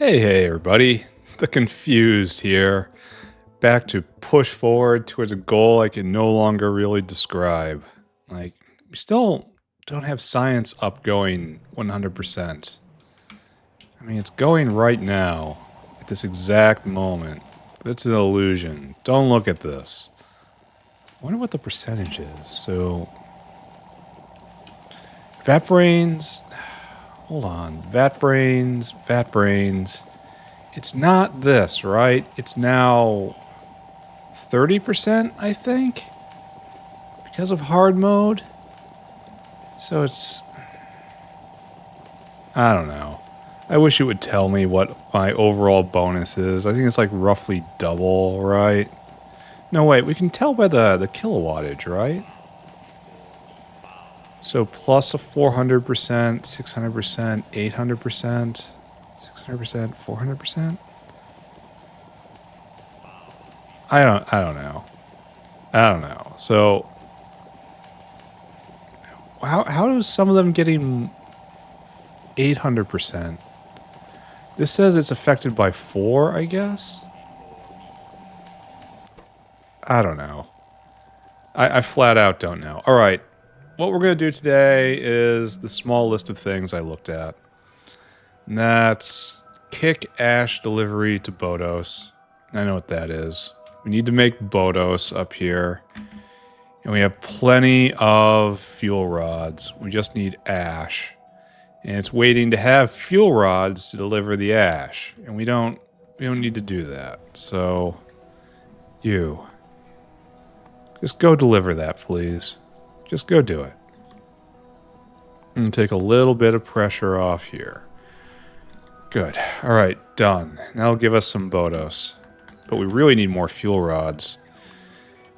Hey everybody, the confused here. Back to push forward towards a goal I can no longer really describe. Like, we still don't have science up going 100%. I mean, it's going right now, at this exact moment. But it's an illusion. Don't look at this. I wonder what the percentage is. So, vat brains. Hold on. Vat brains. It's not this, right? It's now 30%, I think, because of hard mode. So it's... I don't know. I wish it would tell me what my overall bonus is. I think it's like roughly double, right? No, wait, we can tell by the kilowattage, right? So plus a 400%, 600%, 800%, 600%, 400%? I don't know. So how does some of them getting 800%? This says it's affected by 4, I guess. I don't know. I flat out don't know. All right. What we're going to do today is the small list of things I looked at. And that's kick ash delivery to Bodos. I know what that is. We need to make Bodos up here. And we have plenty of fuel rods. We just need ash. And it's waiting to have fuel rods to deliver the ash. And we don't need to do that. So you just go deliver that, please. Just go do it. And take a little bit of pressure off here. Good. All right, done. That'll give us some Bodos. But we really need more fuel rods.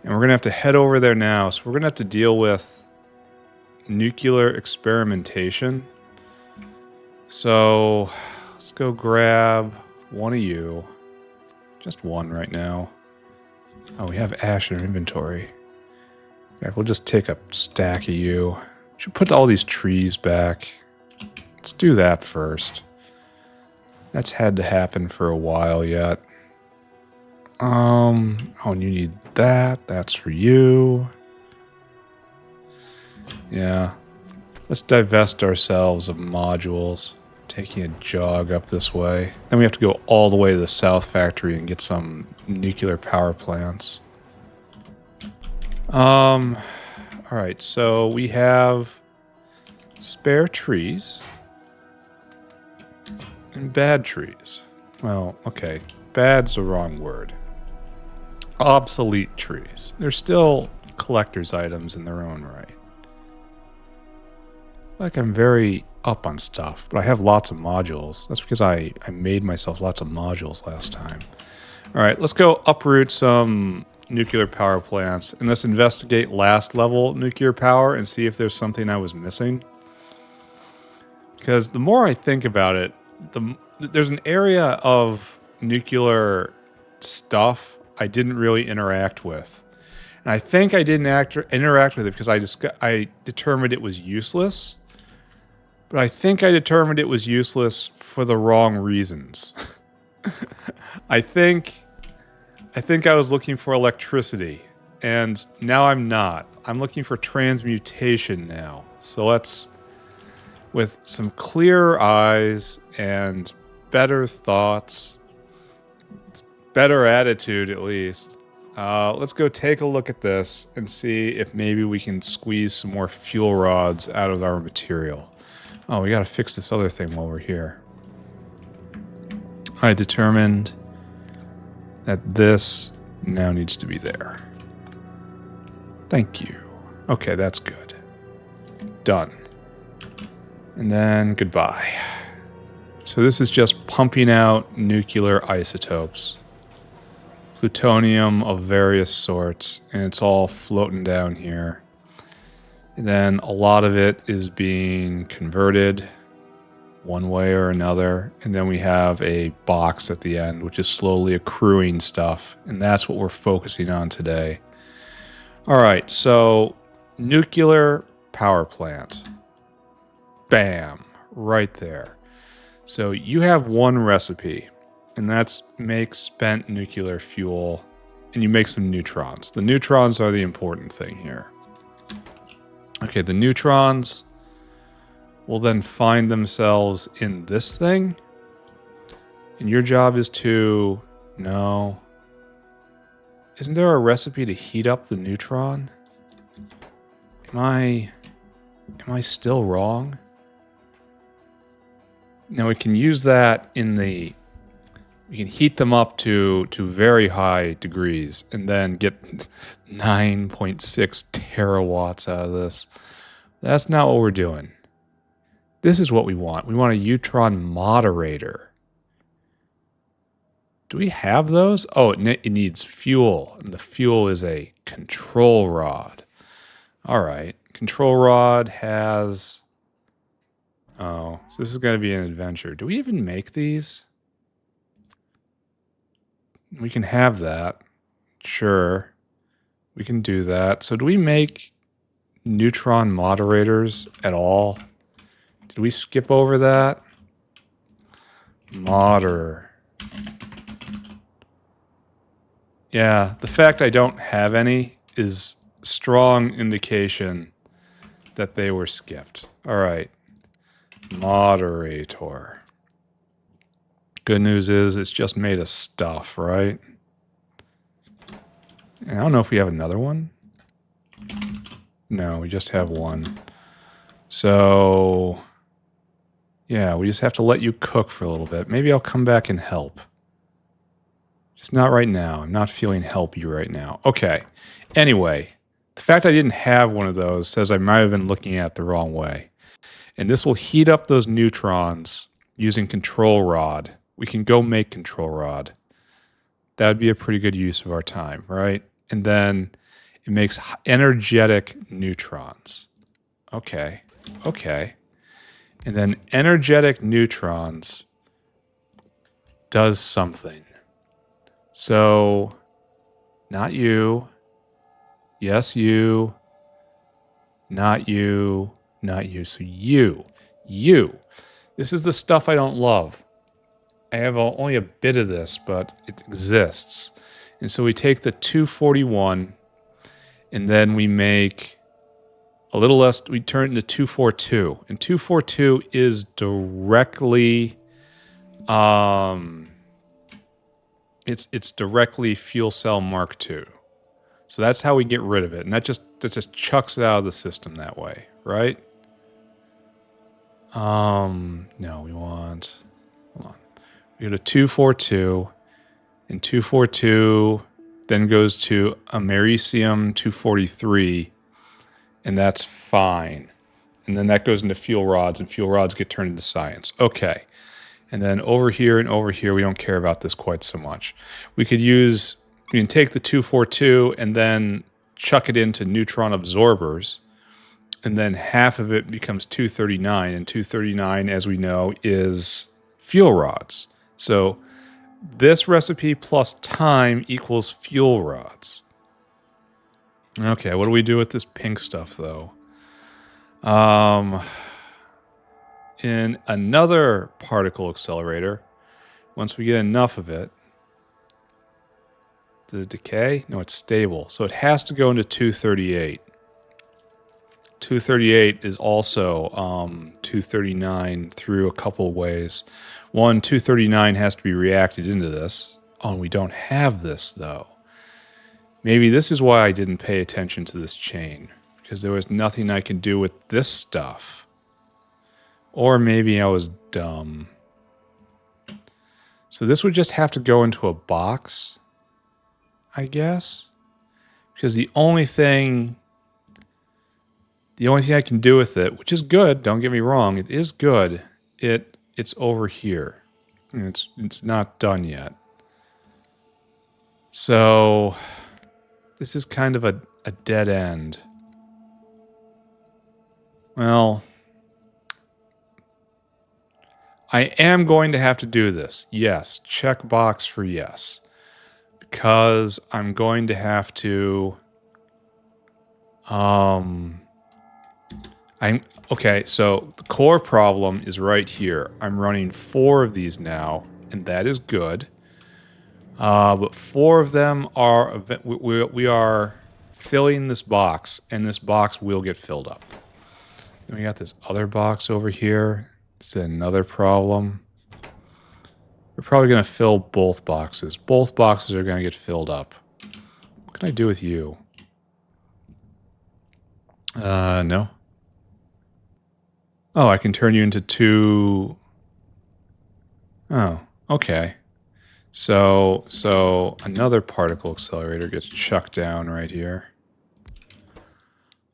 And we're going to have to head over there now. So we're going to have to deal with nuclear experimentation. So let's go grab one of you. Just one right now. Oh, we have ash in our inventory. In fact, we'll just take a stack of you. Should put all these trees back. Let's do that first. That's had to happen for a while yet. Oh, and you need that. That's for you. Yeah. Let's divest ourselves of modules. Taking a jog up this way. Then we have to go all the way to the South Factory and get some nuclear power plants. Alright, so we have spare trees and bad trees. Well, okay. Bad's the wrong word. Obsolete trees. They're still collector's items in their own right. Like I'm very up on stuff, but I have lots of modules. That's because I made myself lots of modules last time. Alright, let's go uproot some nuclear power plants and let's investigate last level nuclear power and see if there's something I was missing. Because the more I think about it, there's an area of nuclear stuff I didn't really interact with. And I think I didn't interact with it because I determined it was useless. But I think I determined it was useless for the wrong reasons. I think I was looking for electricity, and now I'm not. I'm looking for transmutation now. So let's, with some clearer eyes and better thoughts, better attitude at least, let's go take a look at this and see if maybe we can squeeze some more fuel rods out of our material. Oh, we gotta fix this other thing while we're here. I determined that this now needs to be there. Thank you. Okay, that's good. Done. And then goodbye. So this is just pumping out nuclear isotopes. Plutonium of various sorts, and it's all floating down here. And then a lot of it is being converted one way or another. And then we have a box at the end, which is slowly accruing stuff. And that's what we're focusing on today. All right, so nuclear power plant. Bam, right there. So you have one recipe, and that's make spent nuclear fuel, and you make some neutrons. The neutrons are the important thing here. Okay, the neutrons will then find themselves in this thing, and your job is to... No. Isn't there a recipe to heat up the neutron? Am I still wrong? Now we can use that in the... We can heat them up to very high degrees and then get 9.6 terawatts out of this. That's not what we're doing. This is what we want. We want a neutron moderator. Do we have those? Oh, it needs fuel, and the fuel is a control rod. All right. Control rod has... Oh, so this is going to be an adventure. Do we even make these? We can have that. Sure. We can do that. So do we make neutron moderators at all? Did we skip over that? Modder. Yeah, the fact I don't have any is strong indication that they were skipped. All right. Moderator. Good news is it's just made of stuff, right? And I don't know if we have another one. No, we just have one. So, yeah, we just have to let you cook for a little bit. Maybe I'll come back and help. Just not right now. I'm not feeling helpy right now. Okay. Anyway, the fact I didn't have one of those says I might have been looking at it the wrong way. And this will heat up those neutrons using control rod. We can go make control rod. That would be a pretty good use of our time, right? And then it makes energetic neutrons. Okay. Okay. And then energetic neutrons does something. So, not you. Yes, you. Not you. Not you. So you. You. This is the stuff I don't love. I have only a bit of this, but it exists. And so we take the 241, and then we make a little less, we turn it into 242. And 242 is directly, it's directly fuel cell Mark II. So that's how we get rid of it. And that just chucks it out of the system that way, right? No, we want, hold on. We go to 242, and 242 then goes to americium 243, and that's fine. And then that goes into fuel rods, and fuel rods get turned into science. Okay. And then over here and over here, we don't care about this quite so much. We can take the 242 and then chuck it into neutron absorbers, and then half of it becomes 239, and 239, as we know, is fuel rods. So this recipe plus time equals fuel rods. Okay, what do we do with this pink stuff, though? In another particle accelerator, once we get enough of it, does it decay? No, it's stable. So it has to go into 238. 238 is also 239 through a couple of ways. One, 239 has to be reacted into this. Oh, and we don't have this, though. Maybe this is why I didn't pay attention to this chain, because there was nothing I could do with this stuff. Or maybe I was dumb. So this would just have to go into a box, I guess. Because the only thing I can do with it, which is good, don't get me wrong, it is good, it's over here. And it's not done yet. So this is kind of a dead end. Well, I am going to have to do this. Yes, check box for yes. Because I'm going to have to Okay, so the core problem is right here. I'm running 4 of these now, and that is good. But 4 of them are, we are filling this box, and this box will get filled up. Then we got this other box over here. It's another problem. We're probably going to fill both boxes. Both boxes are going to get filled up. What can I do with you? No. Oh, I can turn you into 2... Oh, okay. So another particle accelerator gets chucked down right here.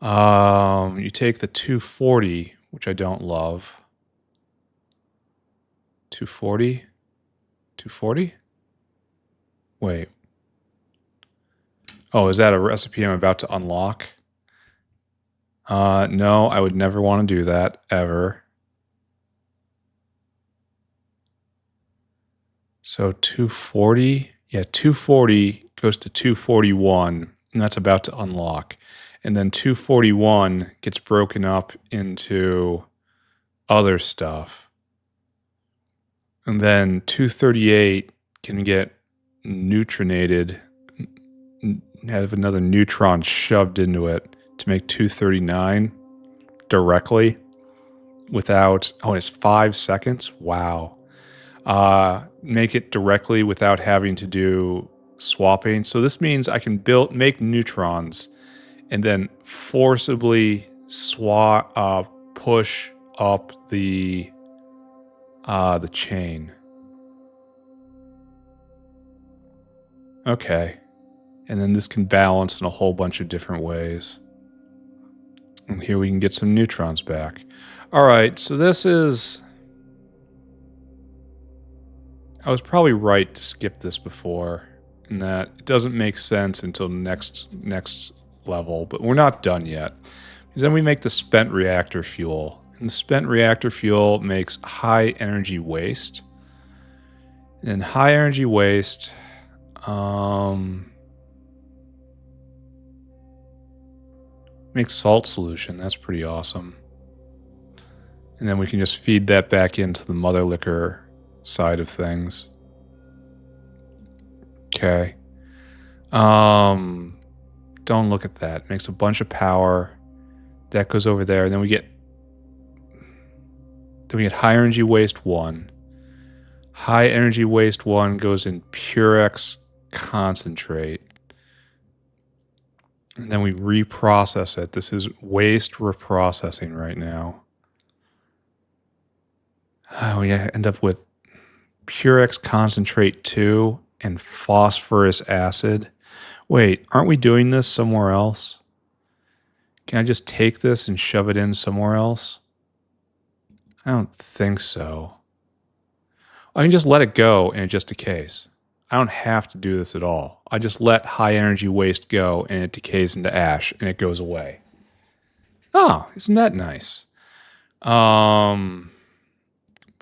You take the 240, which I don't love. 240? 240? Wait. Oh, is that a recipe I'm about to unlock? No, I would never want to do that, ever. So 240? Yeah, 240 goes to 241, and that's about to unlock. And then 241 gets broken up into other stuff. And then 238 can get neutrinated, have another neutron shoved into it to make 239 directly without... Oh, it's 5 seconds? Wow. Make it directly without having to do swapping. So this means I can make neutrons and then forcibly push up the chain. Okay. And then this can balance in a whole bunch of different ways. And here we can get some neutrons back. All right, so this is... I was probably right to skip this before, in that it doesn't make sense until next level, but we're not done yet. Because then we make the spent reactor fuel. And the spent reactor fuel makes high energy waste. And high energy waste... makes salt solution. That's pretty awesome. And then we can just feed that back into the mother liquor side of things. Okay. Don't look at that. It makes a bunch of power. That goes over there. And then we get high energy waste 1. High energy waste 1 goes in Purex concentrate. And then we reprocess it. This is waste reprocessing right now. We end up with Purex concentrate 2 and phosphorus acid. Wait, aren't we doing this somewhere else? Can I just take this and shove it in somewhere else? I don't think so. I can just let it go and it just decays. I don't have to do this at all. I just let high energy waste go and it decays into ash and it goes away. Oh, isn't that nice? But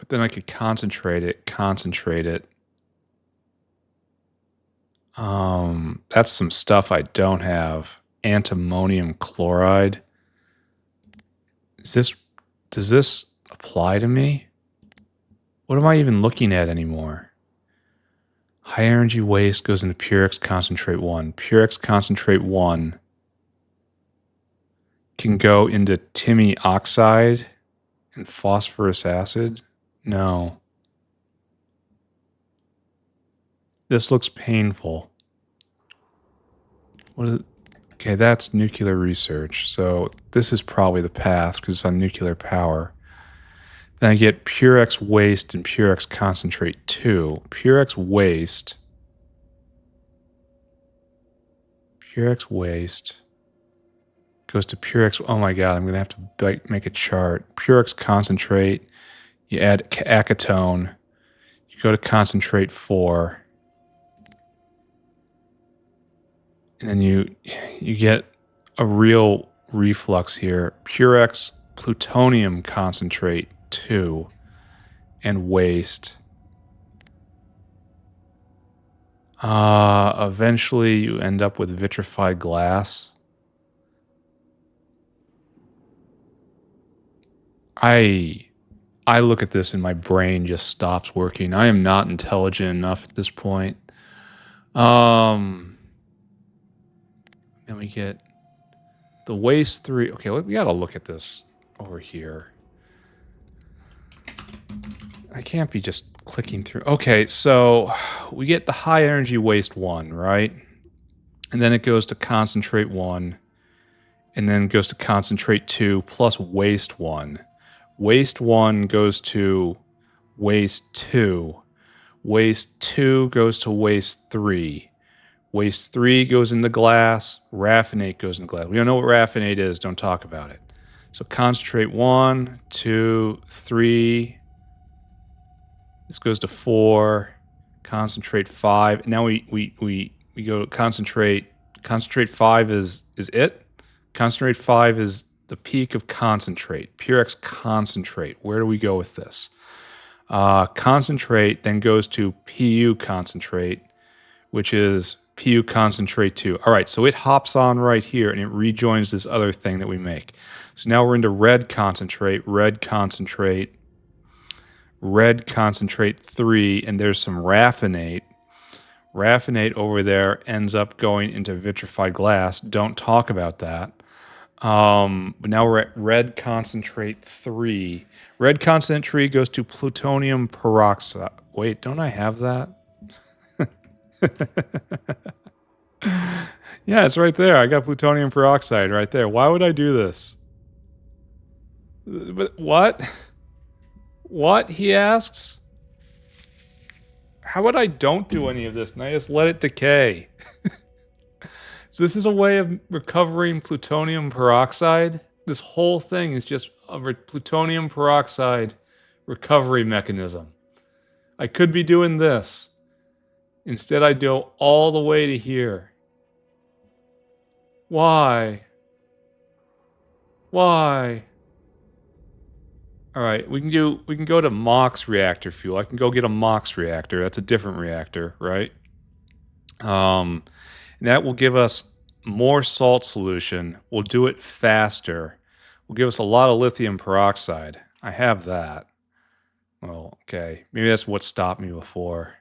then I could concentrate it. That's some stuff I don't have. Antimonium chloride. Does this apply to me? What am I even looking at anymore? High energy waste goes into Purex concentrate 1. Purex concentrate 1 can go into Timmy oxide and phosphorus acid. No. This looks painful. What is it? Okay, that's nuclear research. So this is probably the path because it's on nuclear power. Then I get Purex waste and Purex concentrate 2. Purex waste goes to Purex. Oh my god, I'm going to have to make a chart. Purex concentrate, you add acetone, you go to concentrate 4, and then you get a real reflux here. Purex plutonium concentrate 2 and waste. Eventually you end up with vitrified glass. I look at this and my brain just stops working. I am not intelligent enough at this point. Then we get the waste 3. Okay, we gotta look at this over here. I can't be just clicking through. Okay, so we get the high energy waste 1, right? And then it goes to concentrate 1. And then goes to concentrate 2 plus waste 1. Waste 1 goes to waste 2. Waste 2 goes to waste 3. Waste 3 goes into glass. Raffinate goes into glass. We don't know what raffinate is. Don't talk about it. So concentrate 1, 2, 3. This goes to 4. Concentrate 5. Now we go to concentrate. Concentrate 5 is it. Concentrate 5 is the peak of concentrate. Purex concentrate. Where do we go with this? Concentrate then goes to PU concentrate, which is PU concentrate 2. All right, so it hops on right here and it rejoins this other thing that we make. So now we're into red concentrate 3, and there's some raffinate. Raffinate over there ends up going into vitrified glass. Don't talk about that. But now we're at red concentrate 3. Red concentrate 3 goes to plutonium peroxide. Wait, don't I have that? Yeah, it's right there. I got plutonium peroxide right there. Why would I do this? But what? What, he asks? How about I don't do any of this and I just let it decay? So this is a way of recovering plutonium peroxide. This whole thing is just a plutonium peroxide recovery mechanism. I could be doing this. Instead, I go all the way to here. Why? Why? All right, we can go to MOX reactor fuel. I can go get a MOX reactor. That's a different reactor, right? And that will give us more salt solution. We'll do it faster. Will give us a lot of lithium peroxide. I have that. Well, okay. Maybe that's what stopped me before.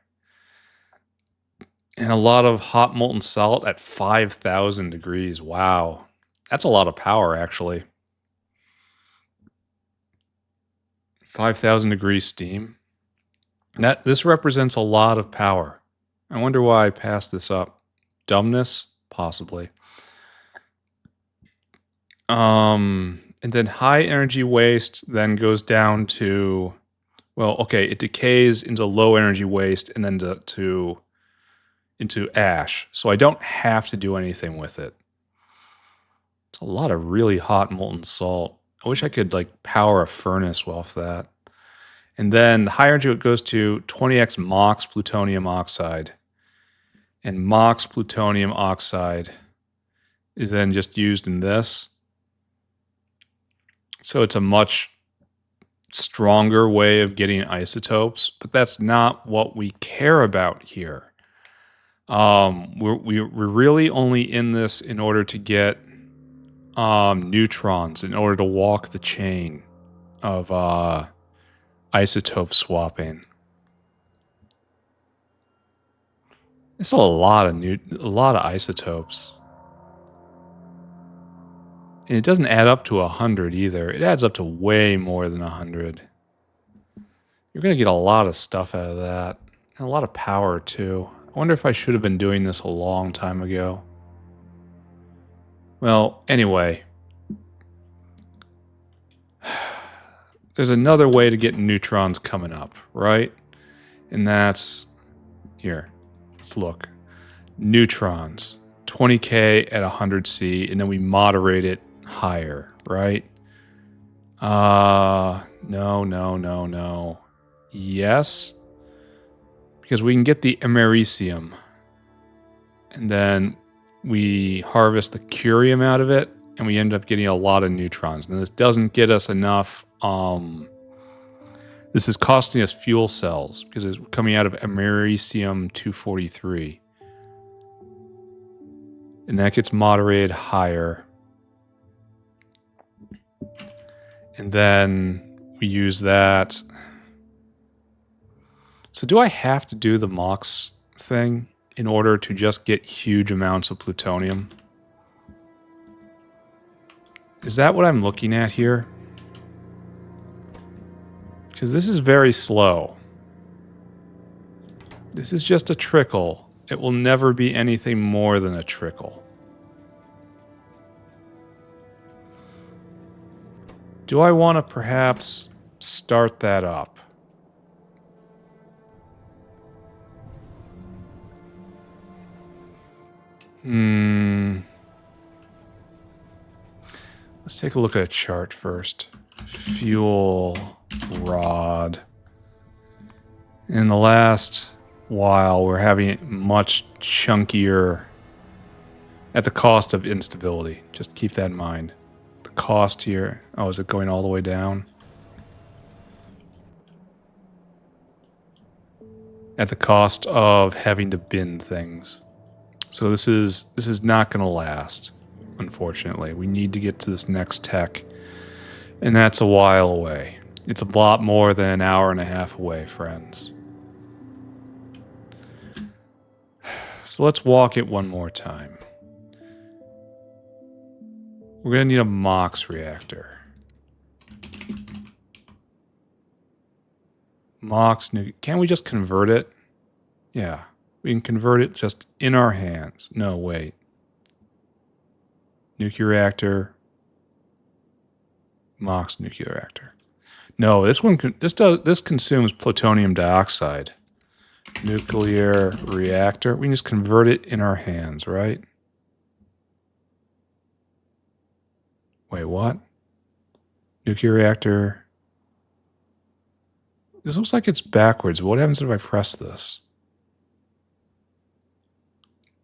And a lot of hot molten salt at 5,000 degrees. Wow. That's a lot of power, actually. 5,000 degrees steam. This represents a lot of power. I wonder why I passed this up. Dumbness? Possibly. And then high energy waste then goes down to, well, okay, it decays into low energy waste and then into ash. So I don't have to do anything with it. It's a lot of really hot molten salt. I wish I could like power a furnace off that. And then the higher energy it goes to 20x MOX plutonium oxide. And MOX plutonium oxide is then just used in this. So it's a much stronger way of getting isotopes, but that's not what we care about here. We're really only in this in order to get neutrons, in order to walk the chain of isotope swapping. It's a lot of isotopes. And it doesn't add up to 100 either. It adds up to way more than 100. You're going to get a lot of stuff out of that. And a lot of power, too. I wonder if I should have been doing this a long time ago. Well, anyway. There's another way to get neutrons coming up, right? And that's... Here. Let's look. Neutrons. 20K at 100C, and then we moderate it higher, right? No. Yes. Because we can get the americium. And then we harvest the curium out of it, and we end up getting a lot of neutrons. Now, this doesn't get us enough. This is costing us fuel cells, because it's coming out of americium 243. And that gets moderated higher. And then We use that. So do I have to do the MOX thing in order to just get huge amounts of plutonium? Is that what I'm looking at here? Because this is very slow. This is just a trickle. It will never be anything more than a trickle. Do I want to perhaps start that up? Let's take a look at a chart first. Fuel rod. In the last while, we're having it much chunkier at the cost of instability. Just keep that in mind. The cost here. Oh, is it going all the way down? At the cost of having to bin things. So this is not going to last, unfortunately. We need to get to this next tech, and that's a while away. It's a lot more than an hour and a half away, friends. So let's walk it one more time. We're going to need a MOX reactor. MOX, can't we just convert it? Yeah, we can convert it just in our hands. No, wait. Nuclear reactor. MOX nuclear reactor. No, this consumes plutonium dioxide. Nuclear reactor. We can just convert it in our hands, right? Wait, what? Nuclear reactor. This looks like it's backwards. What happens if I press this?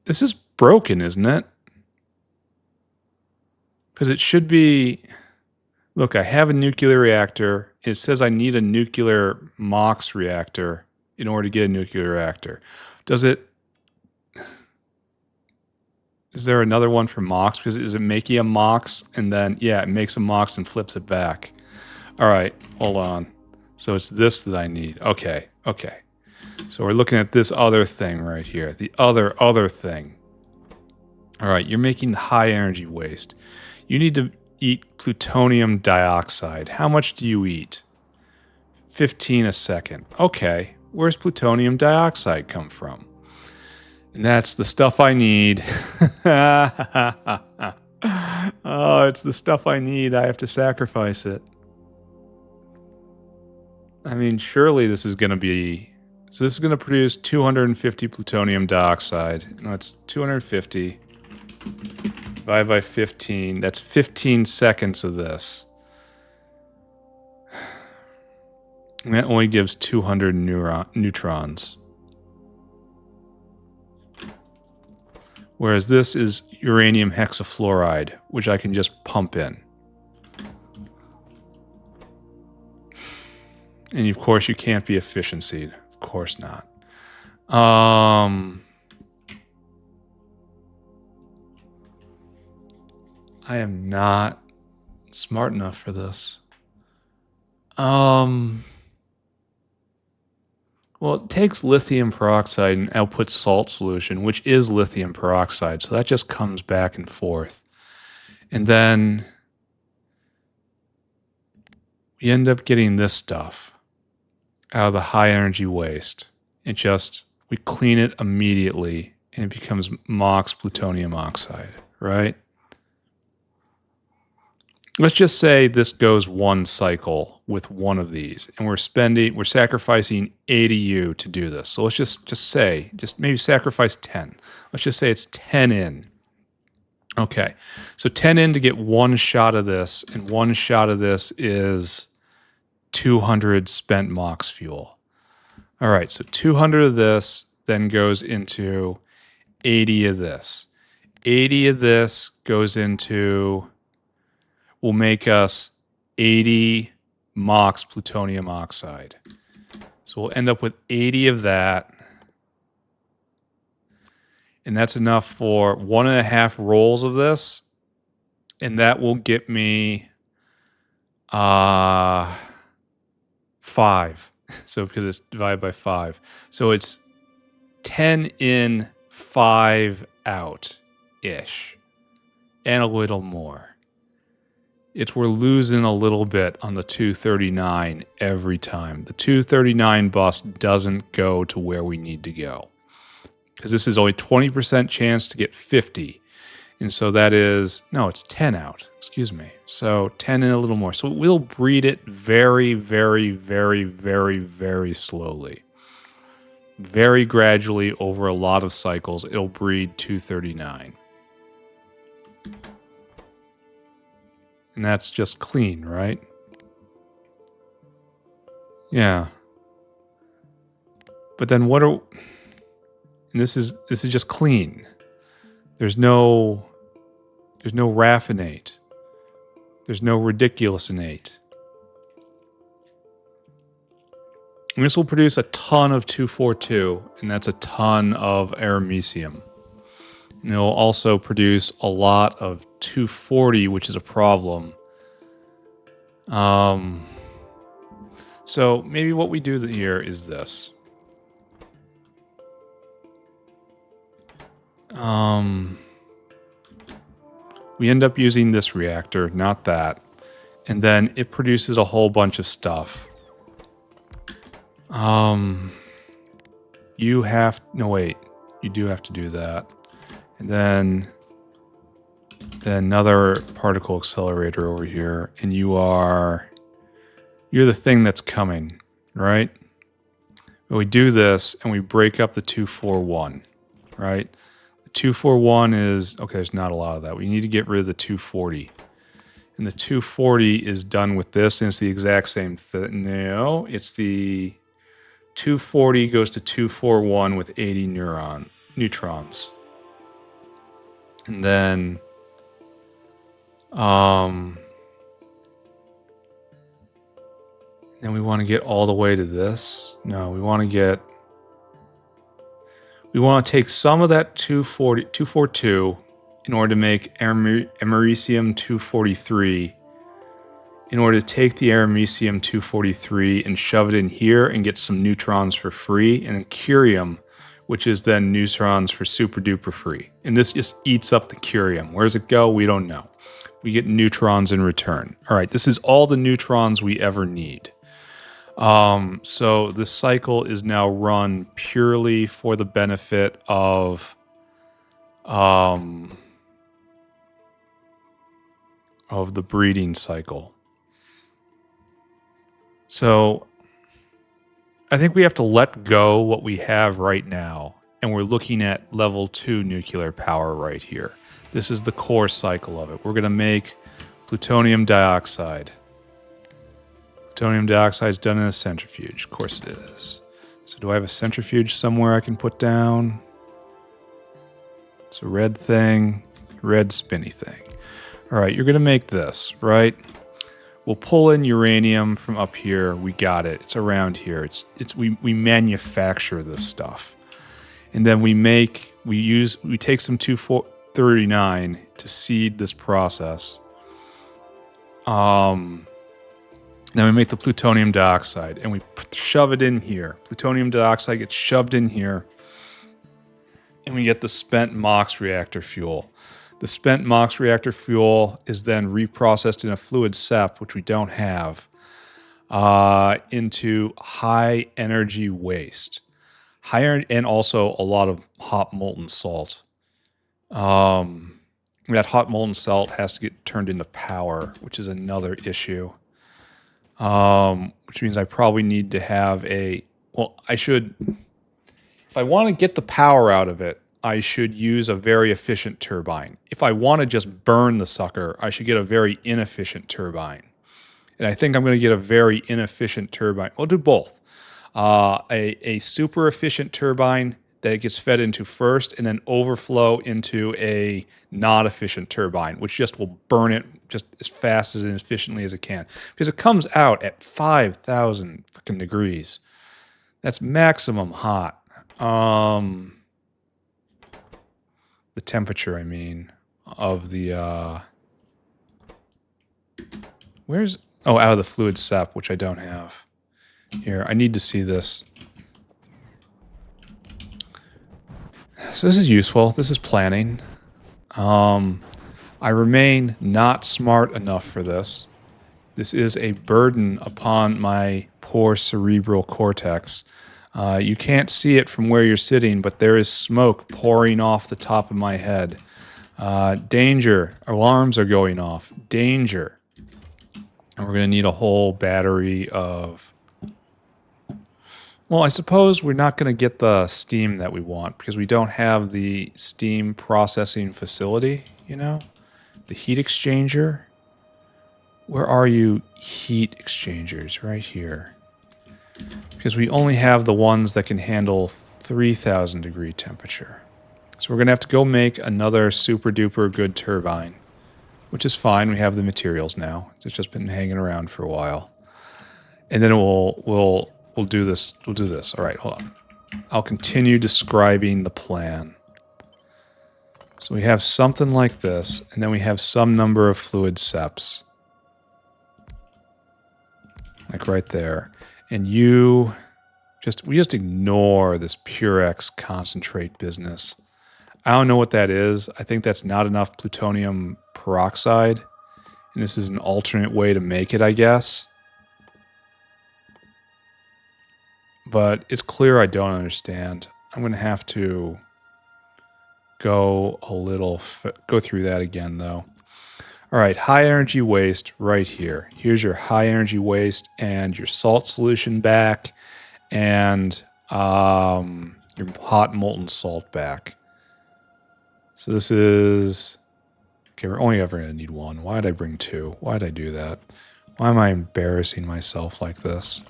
This is broken, isn't it? Because it should be... Look, I have a nuclear reactor. It says I need a nuclear MOX reactor in order to get a nuclear reactor. Does it... Is there another one for MOX? Because is it making a MOX and then, yeah, it makes a MOX and flips it back. All right, hold on. So it's this that I need. Okay, okay. So we're looking at this other thing right here. The other thing. All right, you're making high energy waste. You need to eat plutonium dioxide. How much do you eat? 15 a second. Okay, where's plutonium dioxide come from? And that's the stuff I need. Oh, it's the stuff I need. I have to sacrifice it. I mean, surely this is going to be... So this is going to produce 250 plutonium dioxide. No, it's 250 divided by 15. That's 15 seconds of this. And that only gives 200 neutrons. Whereas this is uranium hexafluoride, which I can just pump in. And of course you can't be efficiencyed. Of course not. I am not smart enough for this. Well, it takes lithium peroxide and outputs salt solution, which is lithium peroxide. So that just comes back and forth. And then we end up getting this stuff out of the high energy waste. We clean it immediately and it becomes MOX plutonium oxide, right? Let's just say this goes one cycle with one of these, and we're sacrificing 80 U to do this. So let's just maybe sacrifice 10. Let's just say it's 10 in. Okay, so 10 in to get one shot of this, and one shot of this is 200 spent MOX fuel. All right, so 200 of this then goes into 80 of this. 80 of this goes into... will make us 80 MOX plutonium oxide. So we'll end up with 80 of that. And that's enough for 1.5 rolls of this. And that will get me 5. So because it's divided by 5. So it's 10 in, 5 out-ish. And a little more. We're losing a little bit on the 239 every time. The 239 bus doesn't go to where we need to go. Because this is only 20% chance to get 50. And so that is, no, it's 10 out. Excuse me. So 10 and a little more. So we'll breed it very, very, very, very, very slowly. Very gradually over a lot of cycles, it'll breed 239. And that's just clean, right? Yeah. But then what are... And this is just clean. There's no raffinate. There's no ridiculousinate. And this will produce a ton of 242, and that's a ton of aramecium. And it'll also produce a lot of 240, which is a problem. So maybe what we do here is this. We end up using this reactor, not that. And then it produces a whole bunch of stuff. You have... No, wait. You do have to do that. And then another particle accelerator over here. And you're the thing that's coming, right? But we do this and we break up the 241, right? 241 is, okay, there's not a lot of that. We need to get rid of the 240. And the 240 is done with this, and it's the exact same thing. No, it's the 240 goes to 241 with 80 neutrons. And then, then we want to get all the way to this. No, we want to take some of that 242 in order to make americium 243, in order to take the americium 243 and shove it in here and get some neutrons for free, and then curium, which is then neutrons for super duper free. And this just eats up the curium. Where does it go? We don't know. We get neutrons in return. All right, this is all the neutrons we ever need. So this cycle is now run purely for the benefit of the breeding cycle. So I think we have to let go what we have right now, and we're looking at level 2 nuclear power right here. This is the core cycle of it. We're going to make plutonium dioxide. Plutonium dioxide is done in a centrifuge. Of course it is. So do I have a centrifuge somewhere I can put down? It's a red thing, red spinny thing. All right, you're going to make this, right? We'll pull in uranium from up here. We got it. It's around here. We manufacture this stuff. And then we take some 239 to seed this process. Then we make the plutonium dioxide, and we shove it in here. Plutonium dioxide gets shoved in here, and we get the spent MOX reactor fuel. The spent MOX reactor fuel is then reprocessed in a fluid SEP, which we don't have, into high energy waste. And also a lot of hot molten salt. That hot molten salt has to get turned into power, which is another issue. Which means I probably need to have if I want to get the power out of it, I should use a very efficient turbine. If I want to just burn the sucker, I should get a very inefficient turbine. And I think I'm going to get a very inefficient turbine. We'll do both. A super efficient turbine that it gets fed into first, and then overflow into a not efficient turbine, which just will burn it just as fast and efficiently as it can. Because it comes out at 5,000 fucking degrees. That's maximum hot. The temperature, I mean, of the, out of the fluid SEP, which I don't have. Here, I need to see this. So this is useful. This is planning. I remain not smart enough for this. This is a burden upon my poor cerebral cortex. You can't see it from where you're sitting, but there is smoke pouring off the top of my head. Danger. Alarms are going off. Danger. And we're going to need a whole battery of... Well, I suppose we're not going to get the steam that we want because we don't have the steam processing facility, you know? The heat exchanger. Where are you, heat exchangers? Right here. Because we only have the ones that can handle 3,000 degree temperature. So we're going to have to go make another super duper good turbine. Which is fine, we have the materials now. It's just been hanging around for a while. And then we'll do this. We'll do this. All right, hold on. I'll continue describing the plan. So we have something like this, and then we have some number of fluid seps. Like right there. And we just ignore this Purex concentrate business. I don't know what that is. I think that's not enough plutonium peroxide. And this is an alternate way to make it, I guess. But it's clear I don't understand. I'm going to have to go through that again, though. All right, high energy waste right here. Here's your high energy waste and your salt solution back and your hot molten salt back. So this is... Okay, we're only ever going to need one. Why did I bring two? Why did I do that? Why am I embarrassing myself like this?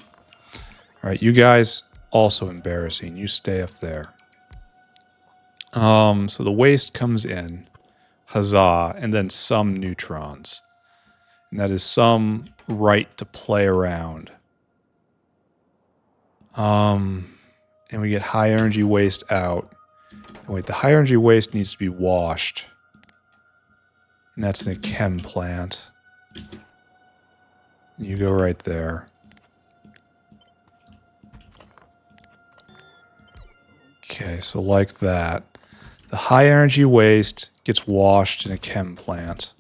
All right, you guys, also embarrassing. You stay up there. So the waste comes in. Huzzah. And then some neutrons. And that is some right to play around. And we get high energy waste out. And wait, the high energy waste needs to be washed. And that's in a chem plant. You go right there. Okay, so like that. The high energy waste gets washed in a chem plant.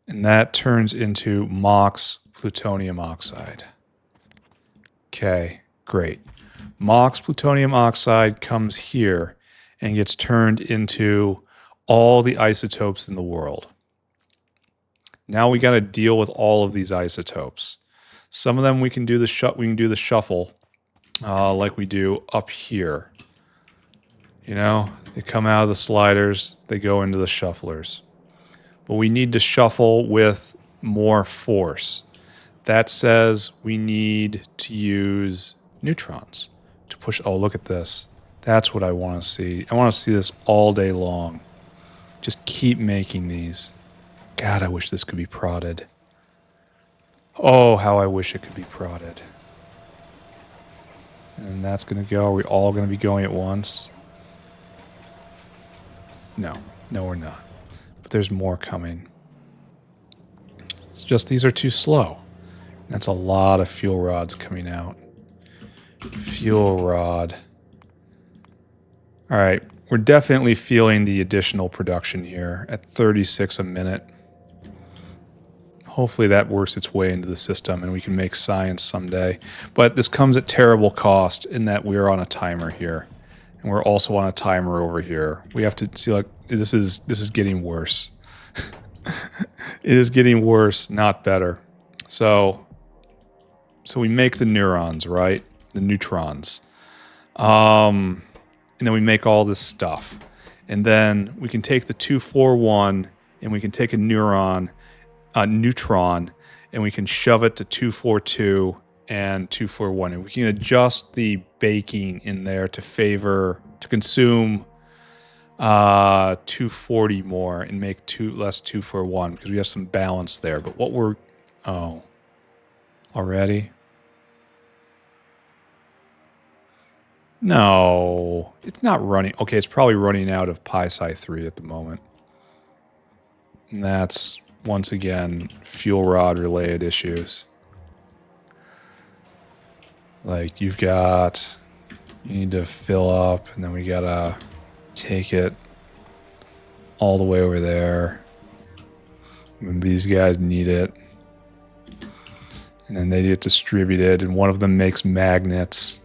And that turns into MOX plutonium oxide. Okay, great. MOX plutonium oxide comes here and gets turned into all the isotopes in the world. Now we got to deal with all of these isotopes. Some of them we can do the shuffle like we do up here. You know, they come out of the sliders, they go into the shufflers. But we need to shuffle with more force. That says we need to use neutrons to push. Oh, look at this. That's what I want to see. I want to see this all day long. Just keep making these. God, I wish this could be prodded. Oh, how I wish it could be prodded. And that's going to go. Are we all going to be going at once? No. No, we're not. But there's more coming. It's just these are too slow. That's a lot of fuel rods coming out. Fuel rod. All right. We're definitely feeling the additional production here at 36 a minute. Hopefully that works its way into the system and we can make science someday. But this comes at terrible cost in that we're on a timer here. And we're also on a timer over here. We have to see, like, this is getting worse. It is getting worse, not better. So we make the neurons, right? The neutrons. And then we make all this stuff. And then we can take the 241 and we can take a neutron, and we can shove it to 242 and 241. And we can adjust the baking in there to consume 240 more and make less 241 because we have some balance there. But what we're... Oh. Already? No. It's not running. Okay, it's probably running out of pi-psi-3 at the moment. And that's, once again, fuel rod related issues. Like you need to fill up, and then we gotta take it all the way over there. And these guys need it. And then they get distributed, and one of them makes magnets.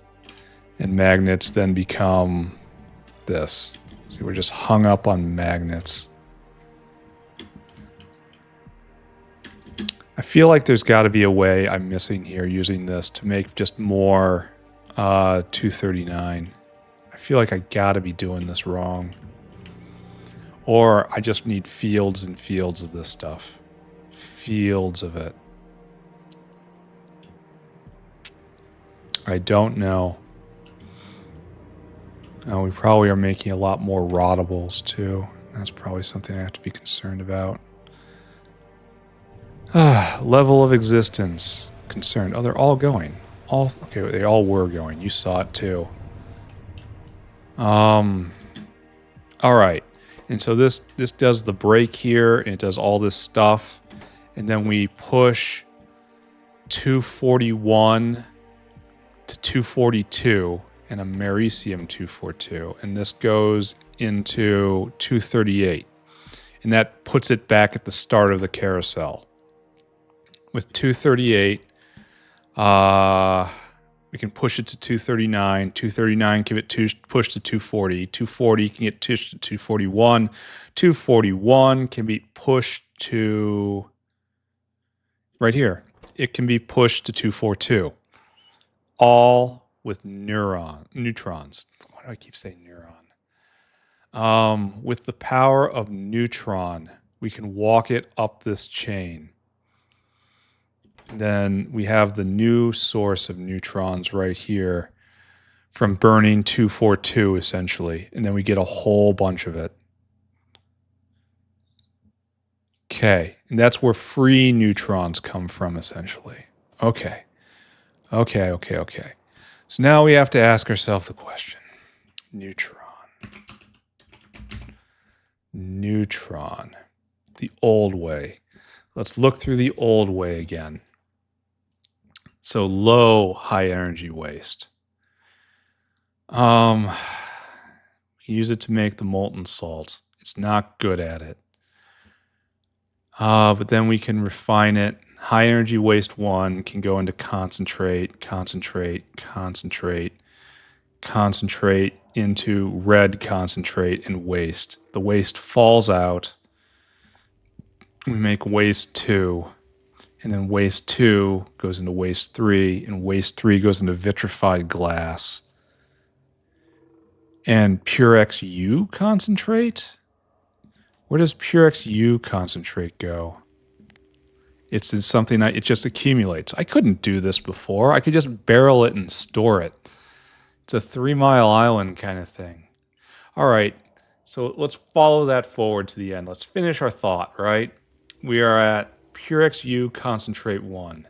And magnets then become this. See, we're just hung up on magnets. I feel like there's got to be a way I'm missing here using this to make just more 239. I feel like I got to be doing this wrong. Or I just need fields and fields of this stuff. Fields of it. I don't know. We probably are making a lot more rottables too. That's probably something I have to be concerned about. Level of existence. Concerned. Oh, they're all going. Okay, they all were going. You saw it too. Alright. And so this does the break here, and it does all this stuff. And then we push 241 to 242 and a Mericium 242. And this goes into 238. And that puts it back at the start of the carousel. With 238, we can push it to 239. 239 can get push to 240. 240 can get pushed to 241. 241 can be pushed to right here. It can be pushed to 242. All with neutrons. Why do I keep saying neuron? With the power of neutron, we can walk it up this chain. Then we have the new source of neutrons right here from burning 242, essentially. And then we get a whole bunch of it. Okay. And that's where free neutrons come from, essentially. Okay. Okay. So now we have to ask ourselves the question. Neutron. The old way. Let's look through the old way again. So low high energy waste. We can use it to make the molten salt. It's not good at it. But then we can refine it. High energy waste 1 can go into concentrate into red concentrate and waste. The waste falls out. We make waste 2. And then waste 2 goes into waste 3, and waste 3 goes into vitrified glass. And pure XU concentrate? Where does pure XU concentrate go? It's something it just accumulates. I couldn't do this before. I could just barrel it and store it. It's a 3 Mile Island kind of thing. All right, so let's follow that forward to the end. Let's finish our thought, right? We are at Pure XU concentrate 1.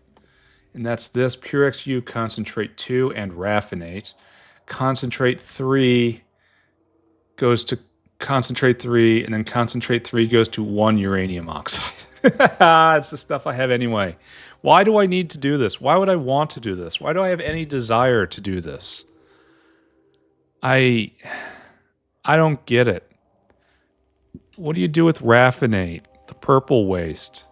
And that's this Pure XU concentrate 2 and raffinate. Concentrate 3 goes to concentrate 3, and then concentrate 3 goes to 1 uranium oxide. It's the stuff I have anyway. Why do I need to do this? Why would I want to do this? Why do I have any desire to do this? I don't get it. What do you do with raffinate? The purple waste.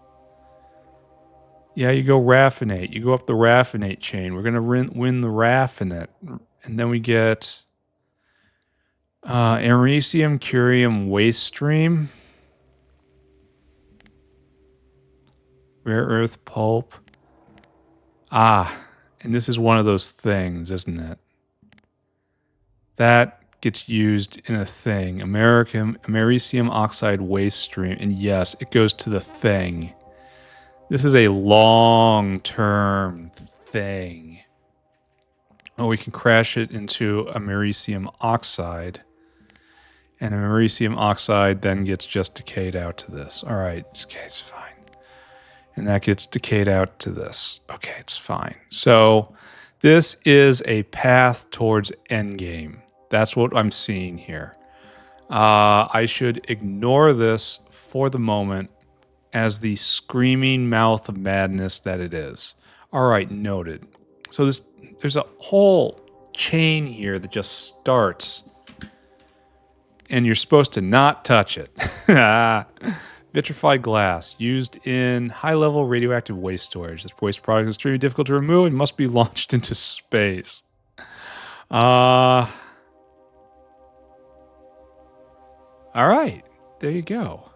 Yeah, you go raffinate. You go up the raffinate chain. We're going to win the raffinate. And then we get americium curium waste stream. Rare earth pulp. And this is one of those things, isn't it? That gets used in a thing. Americium oxide waste stream. And yes, it goes to the thing. This is a long-term thing. Oh, we can crash it into americium oxide. And americium oxide then gets just decayed out to this. All right, okay, it's fine. And that gets decayed out to this. Okay, it's fine. So this is a path towards endgame. That's what I'm seeing here. I should ignore this for the moment as the screaming mouth of madness that it is. All right, noted. So there's a whole chain here that just starts, and you're supposed to not touch it. Vitrified glass used in high-level radioactive waste storage. This waste product is extremely difficult to remove and must be launched into space. All right, there you go.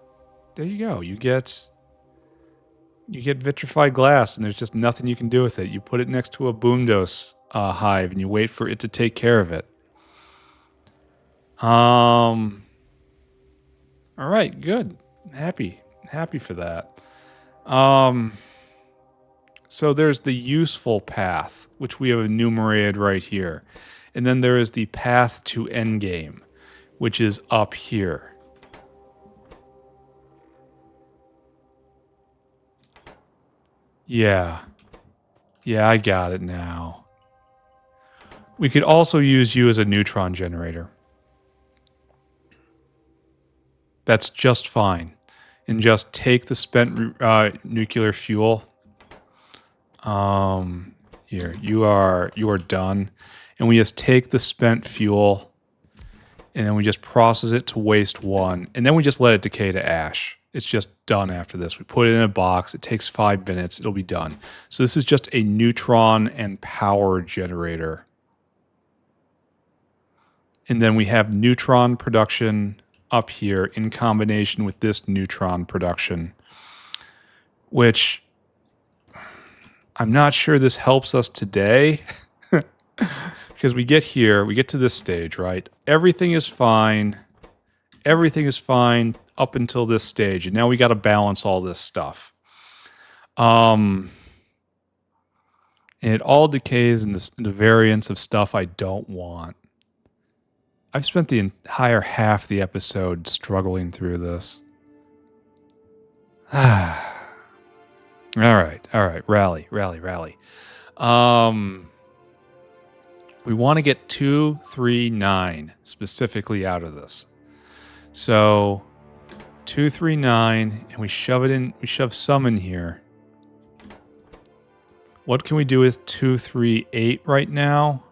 There you go. You get vitrified glass, and there's just nothing you can do with it. You put it next to a boomdose hive, and you wait for it to take care of it. All right, good. Happy for that. So there's the useful path, which we have enumerated right here. And then there is the path to endgame, which is up here. Yeah. Yeah, I got it now. We could also use you as a neutron generator. That's just fine. And just take the spent nuclear fuel. Here, you are done. And we just take the spent fuel, and then we just process it to waste 1, and then we just let it decay to ash. It's just done after this. We put it in a box. It takes 5 minutes. It'll be done. So this is just a neutron and power generator. And then we have neutron production up here in combination with this neutron production, which I'm not sure this helps us today. Because we get here, we get to this stage, right? Everything is fine. Everything is fine up until this stage. And now we got to balance all this stuff. And it all decays in the variance of stuff I don't want. I've spent the entire half the episode struggling through this. All right. Rally. We want to get 239 specifically out of this. So 239, and we shove it in. We shove some in here. What can we do with 238 right now?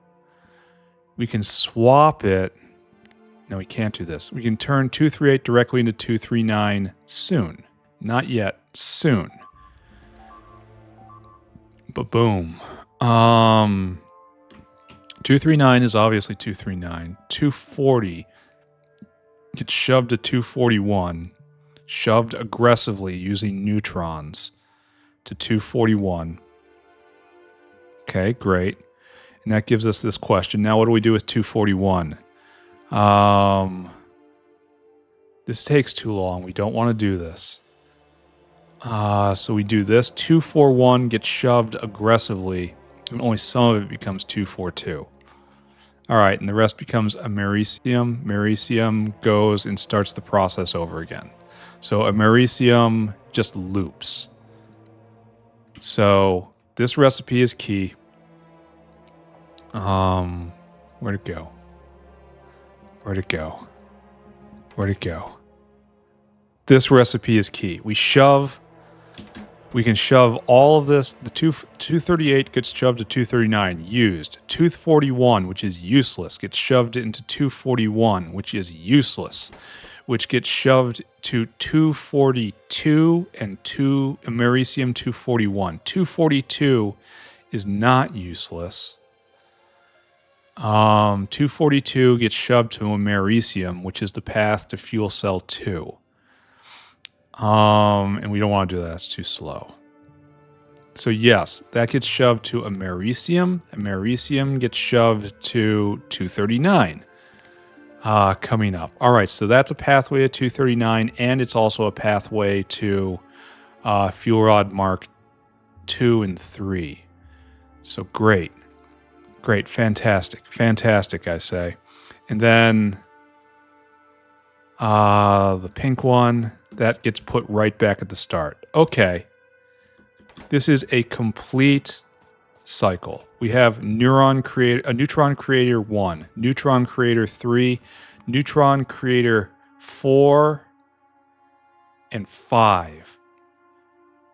We can swap it. No, we can't do this. We can turn 238 directly into 239 soon. Not yet. Soon. But boom. 239 is obviously 239. 240 gets shoved to 241. Shoved aggressively using neutrons to 241. Okay, great. And that gives us this question. Now what do we do with 241? This takes too long. We don't want to do this. So we do this. 241 gets shoved aggressively, and only some of it becomes 242. All right, and the rest becomes americium. Americium goes and starts the process over again. So americium just loops. So this recipe is key. Where'd it go? Where'd it go? Where'd it go? This recipe is key. We can shove all of this. The 238 gets shoved to 239, used. 241, which is useless, gets shoved into 241, which is useless, which gets shoved to 242 and americium 241. 242 is not useless. 242 gets shoved to americium, which is the path to fuel cell 2. And we don't want to do that. It's too slow. So yes, that gets shoved to americium. Americium gets shoved to 239. Coming up. All right, so that's a pathway to 239, and it's also a pathway to fuel rod Mark 2 and 3. So great. Great, fantastic, I say. And then the pink one, that gets put right back at the start. Okay. This is a complete cycle. We have neutron creator 1, neutron creator 3, neutron creator 4, and 5.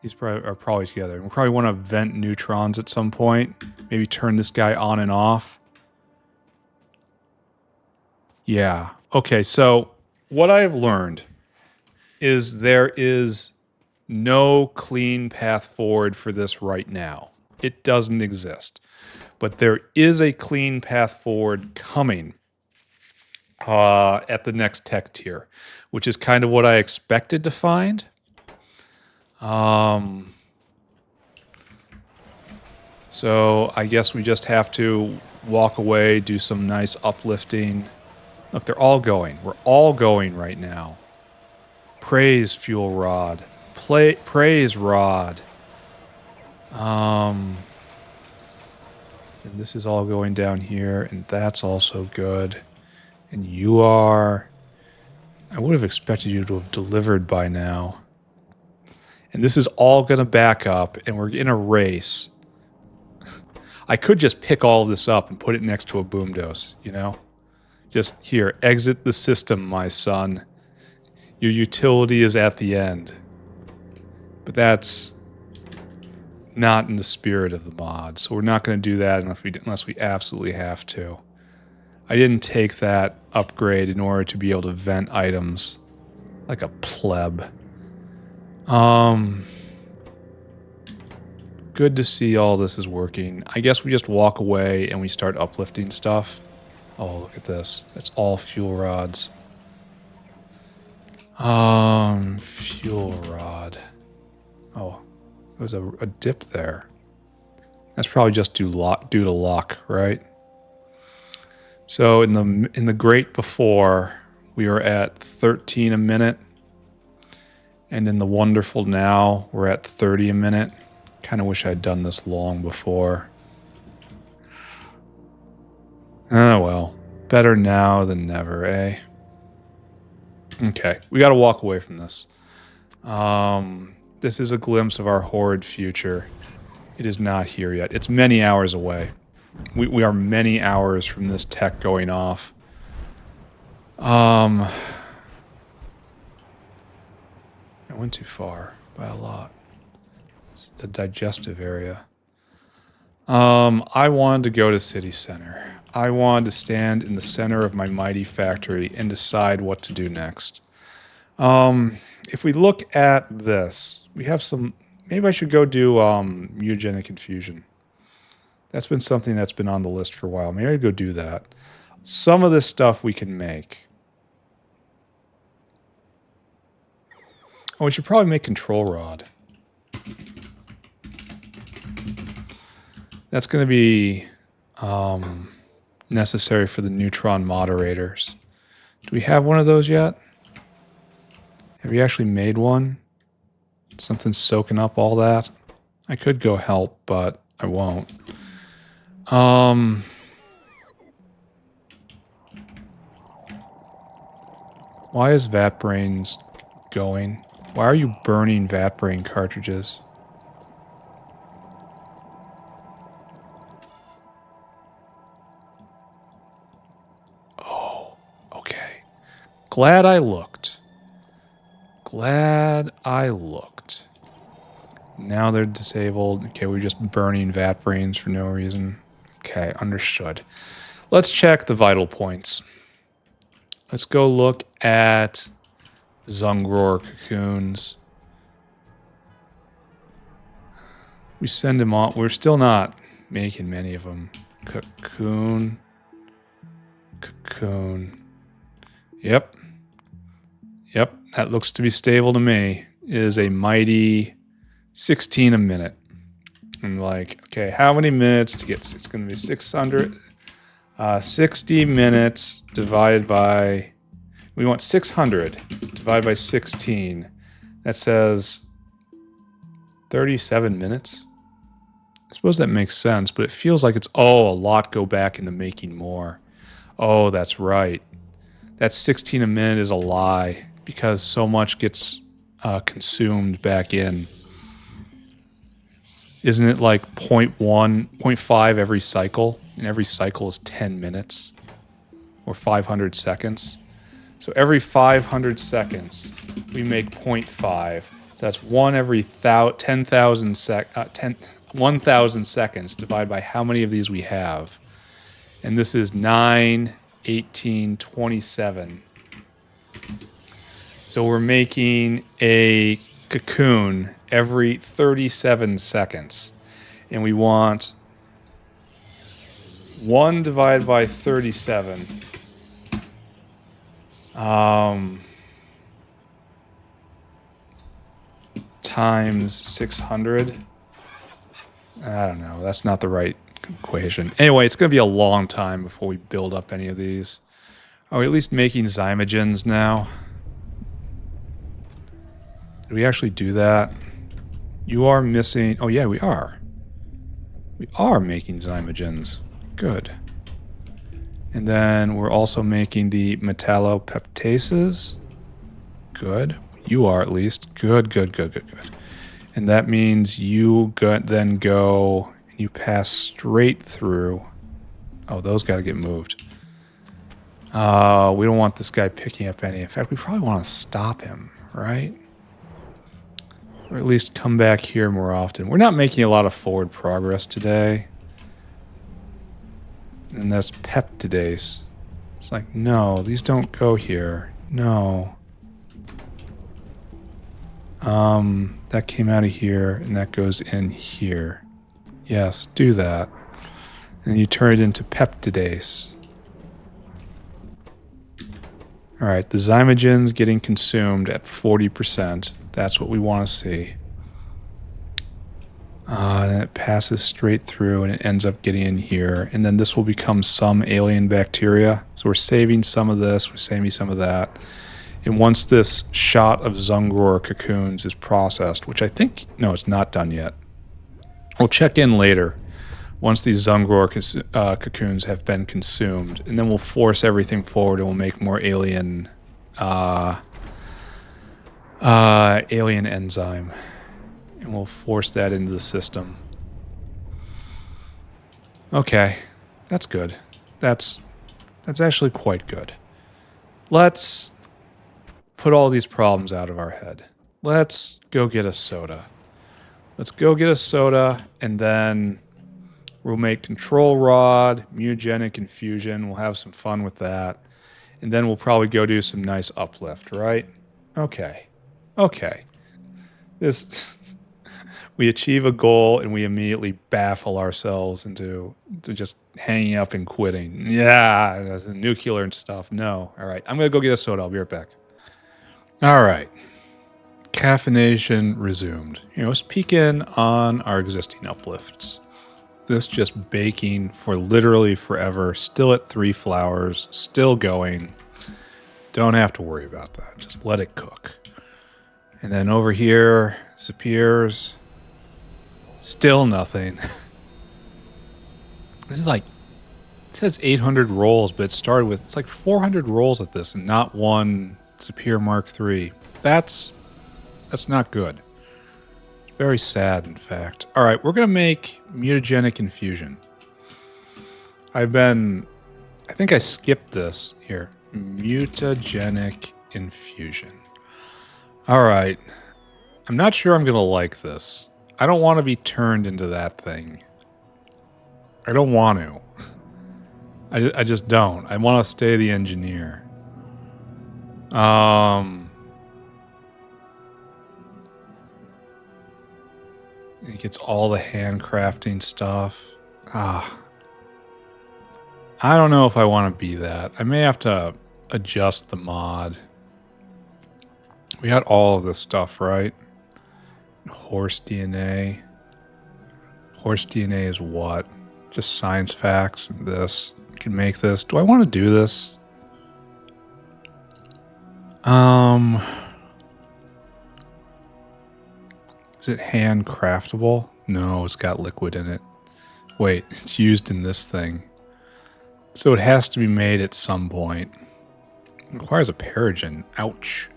These are probably together. We'll probably want to vent neutrons at some point. Maybe turn this guy on and off. Yeah. Okay, so what I have learned is there is no clean path forward for this right now. It doesn't exist. But there is a clean path forward coming at the next tech tier, which is kind of what I expected to find. So I guess we just have to walk away, do some nice uplifting. Look, they're all going. We're all going right now. Praise fuel rod. Praise rod. And this is all going down here, and that's also good. And you are... I would have expected you to have delivered by now. And this is all going to back up, and we're in a race. I could just pick all of this up and put it next to a boom dose, you know? Just here, exit the system, my son. Your utility is at the end. But that's not in the spirit of the mod, so we're not going to do that unless we absolutely have to. I didn't take that upgrade in order to be able to vent items like a pleb. Good to see all this is working. I guess we just walk away and we start uplifting stuff. Oh, look at this. It's all fuel rods. Fuel rod. Oh, there's a dip there. That's probably just due to luck, right? So in the great before, we were at 13 a minute. And in the wonderful now, we're at 30 a minute. Kind of wish I'd done this long before. Oh well. Better now than never, eh? Okay, we got to walk away from this. This is a glimpse of our horrid future. It is not here yet. It's many hours away. We are many hours from this tech going off. I went too far by a lot. It's the digestive area. I wanted to go to city center. I wanted to stand in the center of my mighty factory and decide what to do next. If we look at this, we have some... Maybe I should go do eugenic infusion. That's been something that's been on the list for a while. Maybe I'd go do that. Some of this stuff we can make. Oh, we should probably make control rod. That's going to be necessary for the neutron moderators. Do we have one of those yet? Have you actually made one? Something soaking up all that? I could go help, but I won't. Why is VatBrains going? Why are you burning VatBrain cartridges? Oh, okay. Glad I looked. Glad I looked. Now they're disabled. Okay, we're just burning VatBrains for no reason. Okay, understood. Let's check the vital points. Let's go look at Zungror cocoons. We send them on. We're still not making many of them. Cocoon. Cocoon. Yep. Yep, that looks to be stable to me. It is a mighty 16 a minute. I'm like, okay, how many minutes to get? It's going to be 600. 60 minutes divided by... We want 600 divided by 16. That says 37 minutes. I suppose that makes sense, but it feels like it's, oh, a lot go back into making more. Oh, that's right. That 16 a minute is a lie because so much gets consumed back in. Isn't it like 0.1, 0.5 every cycle? And every cycle is 10 minutes or 500 seconds. So every 500 seconds, we make 0.5. So that's 1 every 10,000 1,000 seconds divided by how many of these we have. And this is 9, 18, 27. So we're making a cocoon every 37 seconds. And we want 1 divided by 37. Times 600. I don't know. That's not the right equation. Anyway, it's going to be a long time before we build up any of these. Are we at least making zymogens now? Did we actually do that? You are missing... Oh, yeah, we are. We are making zymogens. Good. And then we're also making the metallopeptases. Good. You are at least. Good, good, good, good, good. And that means you then go and you pass straight through. Oh, those got to get moved. We don't want this guy picking up any. In fact, we probably want to stop him, right? Or at least come back here more often. We're not making a lot of forward progress today. And that's peptidase. It's like, no, these don't go here. No. That came out of here, and that goes in here. Yes, do that. And you turn it into peptidase. Alright, the zymogen's getting consumed at 40%. That's what we want to see. And it passes straight through, and it ends up getting in here. And then this will become some alien bacteria. So we're saving some of this, we're saving some of that. And once this shot of Zungror cocoons is processed, which I think, no, it's not done yet. We'll check in later once these Zungror cocoons have been consumed. And then we'll force everything forward and we'll make more alien enzyme. And we'll force that into the system. Okay, that's good. That's actually quite good. Let's put all these problems out of our head. Let's go get a soda. Let's go get a soda, and then we'll make control rod, mutagenic infusion. We'll have some fun with that. And then we'll probably go do some nice uplift, right? Okay. Okay. We achieve a goal, and we immediately baffle ourselves into just hanging up and quitting. Yeah, nuclear and stuff. No. All right. I'm going to go get a soda. I'll be right back. All right. Caffeination resumed. Let's peek in on our existing uplifts. This just baking for literally forever. Still at 3 flowers. Still going. Don't have to worry about that. Just let it cook. And then over here, Sapirs. Still nothing. This is like, it says 800 rolls, but it started with, it's like 400 rolls at this and not one Sapir Mark III. That's not good. It's very sad, in fact. All right, we're going to make mutagenic infusion. I think I skipped this here. Mutagenic infusion. All right. I'm not sure I'm going to like this. I don't want to be turned into that thing. I don't want to. I just don't. I want to stay the engineer. It gets all the handcrafting stuff. I don't know if I want to be that. I may have to adjust the mod. We had all of this stuff, right? Horse DNA. Horse DNA is what? Just science facts and this. I can make this. Do I want to do this? Is it handcraftable? No, it's got liquid in it. Wait, it's used in this thing. So it has to be made at some point. It requires a paragen. Ouch.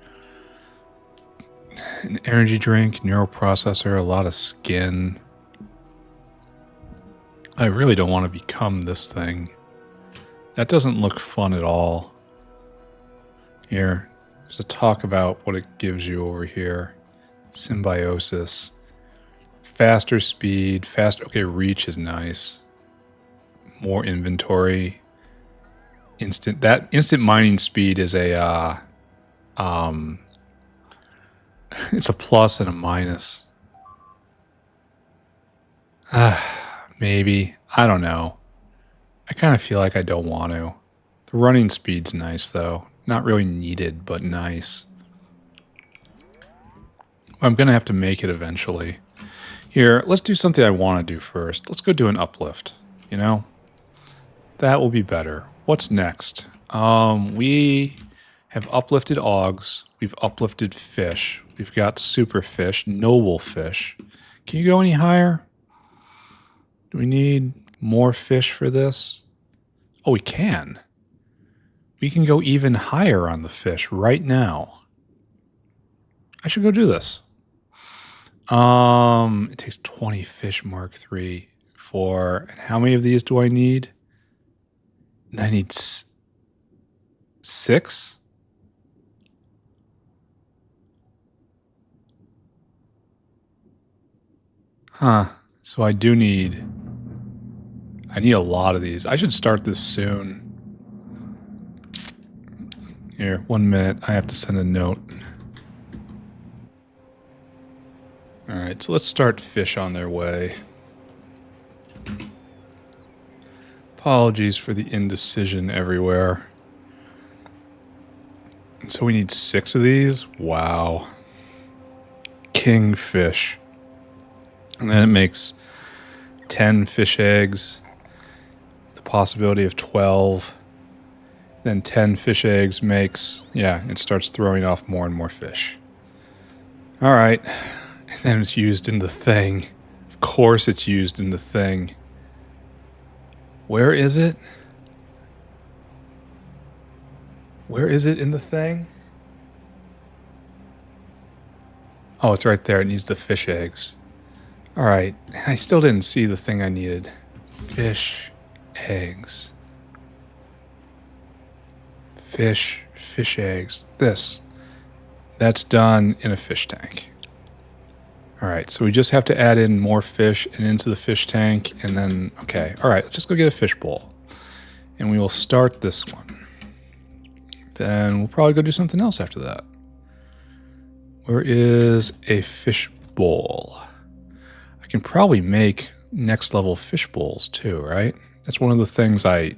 An energy drink, neuroprocessor, a lot of skin. I really don't want to become this thing. That doesn't look fun at all. Here, there's a talk about what it gives you over here. Symbiosis. Faster speed. Faster. Okay, reach is nice. More inventory. That instant mining speed is a it's a plus and a minus. Maybe. I don't know. I kind of feel like I don't want to. The running speed's nice though. Not really needed, but nice. I'm going to have to make it eventually. Here, let's do something I want to do first. Let's go do an uplift, you know? That will be better. What's next? We have uplifted augs. We've uplifted fish. We've got super fish, noble fish. Can you go any higher? Do we need more fish for this? Oh, we can. We can go even higher on the fish right now. I should go do this. It takes 20 fish Mark III for, and how many of these do I need? I need 6? Huh. So I need a lot of these. I should start this soon. Here, 1 minute. I have to send a note. Alright, so let's start fish on their way. Apologies for the indecision everywhere. So we need 6 of these? Wow. Kingfish. And then it makes 10 fish eggs. The possibility of 12. Then 10 fish eggs makes, yeah, it starts throwing off more and more fish. Alright. And then it's used in the thing. Of course it's used in the thing. Where is it? Where is it in the thing? Oh, it's right there. It needs the fish eggs. Alright. I still didn't see the thing I needed. Fish eggs. Fish eggs. This. That's done in a fish tank. Alright, so we just have to add in more fish and into the fish tank, and then, okay. Alright, let's just go get a fish bowl. And we will start this one. Then we'll probably go do something else after that. Where is a fish bowl? I can probably make next level fish bowls too, right? That's one of the things I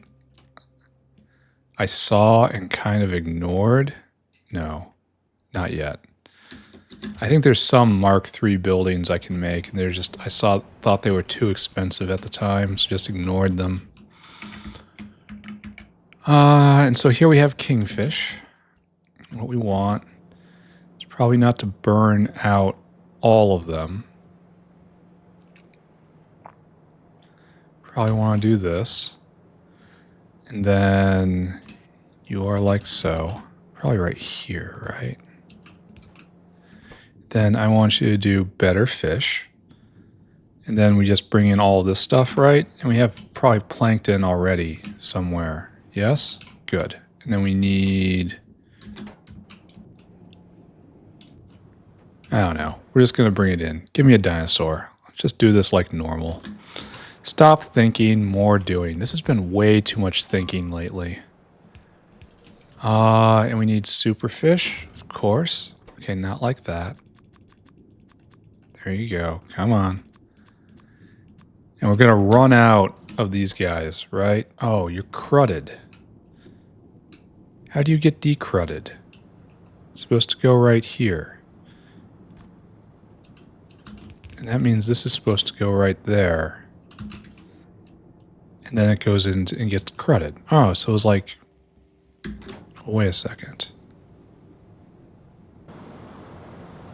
saw and kind of ignored. No, not yet. I think there's some Mark III buildings I can make, and they're just, thought they were too expensive at the time, so just ignored them. And so here we have kingfish. What we want is probably not to burn out all of them. Probably want to do this. And then you are like so. Probably right here, right? Then I want you to do better fish. And then we just bring in all of this stuff, right? And we have probably plankton already somewhere. Yes? Good. And then we need... I don't know. We're just going to bring it in. Give me a dinosaur. Let's just do this like normal. Stop thinking, more doing. This has been way too much thinking lately. And we need superfish, of course. Okay, not like that. There you go. Come on. And we're going to run out of these guys, right? Oh, you're crudded. How do you get decrudded? It's supposed to go right here. And that means this is supposed to go right there. And then it goes in and gets crudded. Oh, so it's like... Wait a second.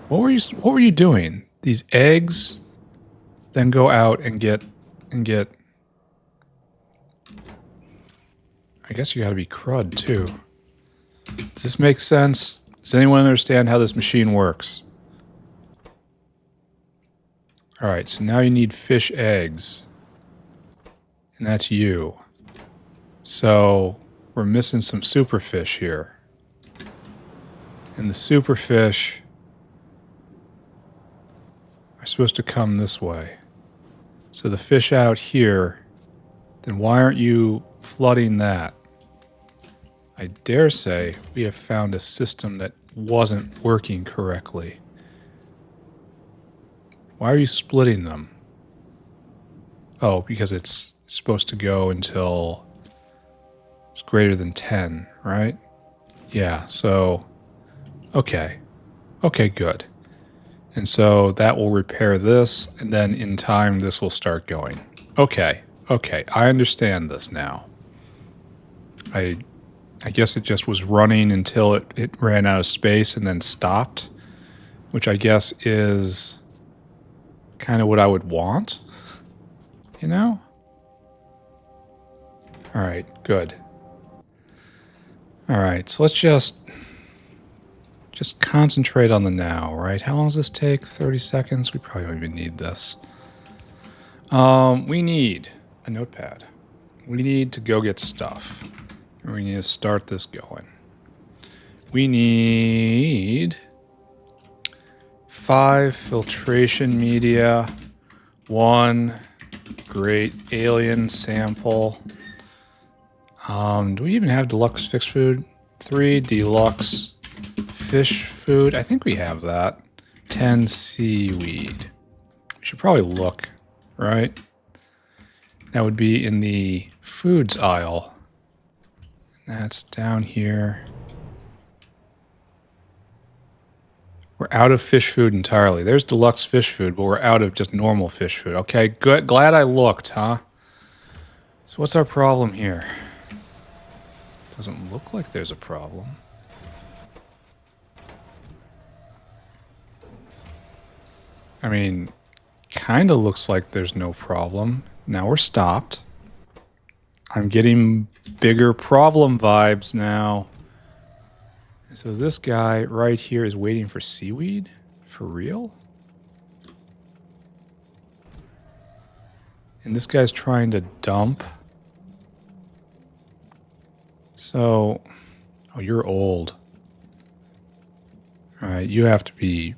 What were you doing? These eggs then go out and get I guess you gotta be crud too. Does this make sense? Does anyone understand how this machine works? Alright, so now you need fish eggs. And that's you. So we're missing some superfish here. And the superfish supposed to come this way. So the fish out here, then why aren't you flooding that? I dare say we have found a system that wasn't working correctly. Why are you splitting them? Oh, because it's supposed to go until it's greater than 10, right? Yeah, so, okay. Okay, good. And so that will repair this, and then in time this will start going. Okay, I understand this now. I guess it just was running until it ran out of space and then stopped, which I guess is kind of what I would want, you know? All right, good. All right, so let's just concentrate on the now, right? How long does this take? 30 seconds? We probably don't even need this. We need a notepad. We need to go get stuff. And we need to start this going. We need 5 filtration media, 1 great alien sample. Do we even have deluxe fish food? 3 deluxe fish food. I think we have that. 10 seaweed. We should probably look, right? That would be in the foods aisle. That's down here. We're out of fish food entirely. There's deluxe fish food, but we're out of just normal fish food. Okay, good. Glad I looked, huh? So what's our problem here? Doesn't look like there's a problem. I mean, kind of looks like there's no problem. Now we're stopped. I'm getting bigger problem vibes now. So this guy right here is waiting for seaweed? For real? And this guy's trying to dump. So, oh, you're old. All right, you have to be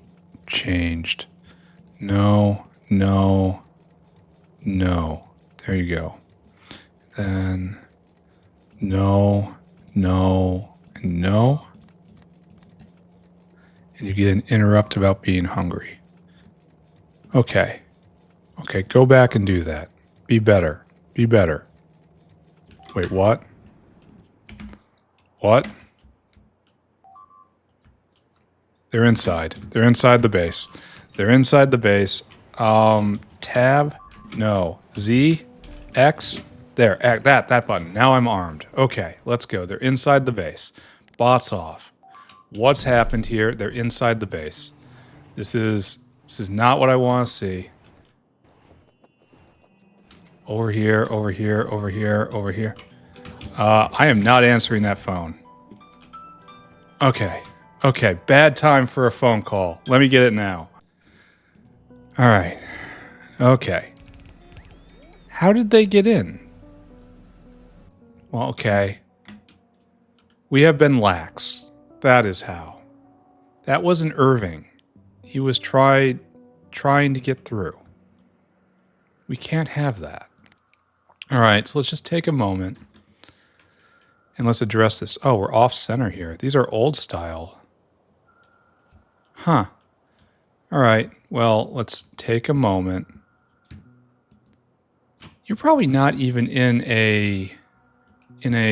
changed. No, no, no. There you go. Then, no, no, and no. And you get an interrupt about being hungry. Okay. Okay, go back and do that. Be better. Be better. Wait, what? What? They're inside. They're inside the base. They're inside the base. Tab? No. Z? X? There. That button. Now I'm armed. Okay, let's go. They're inside the base. Bots off. What's happened here? They're inside the base. This is not what I want to see. Over here, over here, over here, over here. I am not answering that phone. Okay. Okay, bad time for a phone call. Let me get it now. All right. Okay. How did they get in? Well, okay. We have been lax. That is how. That wasn't Irving. He was trying to get through. We can't have that. All right, so let's just take a moment and let's address this. Oh, we're off center here. These are old style. Huh. All right, well, let's take a moment. You're probably not even in a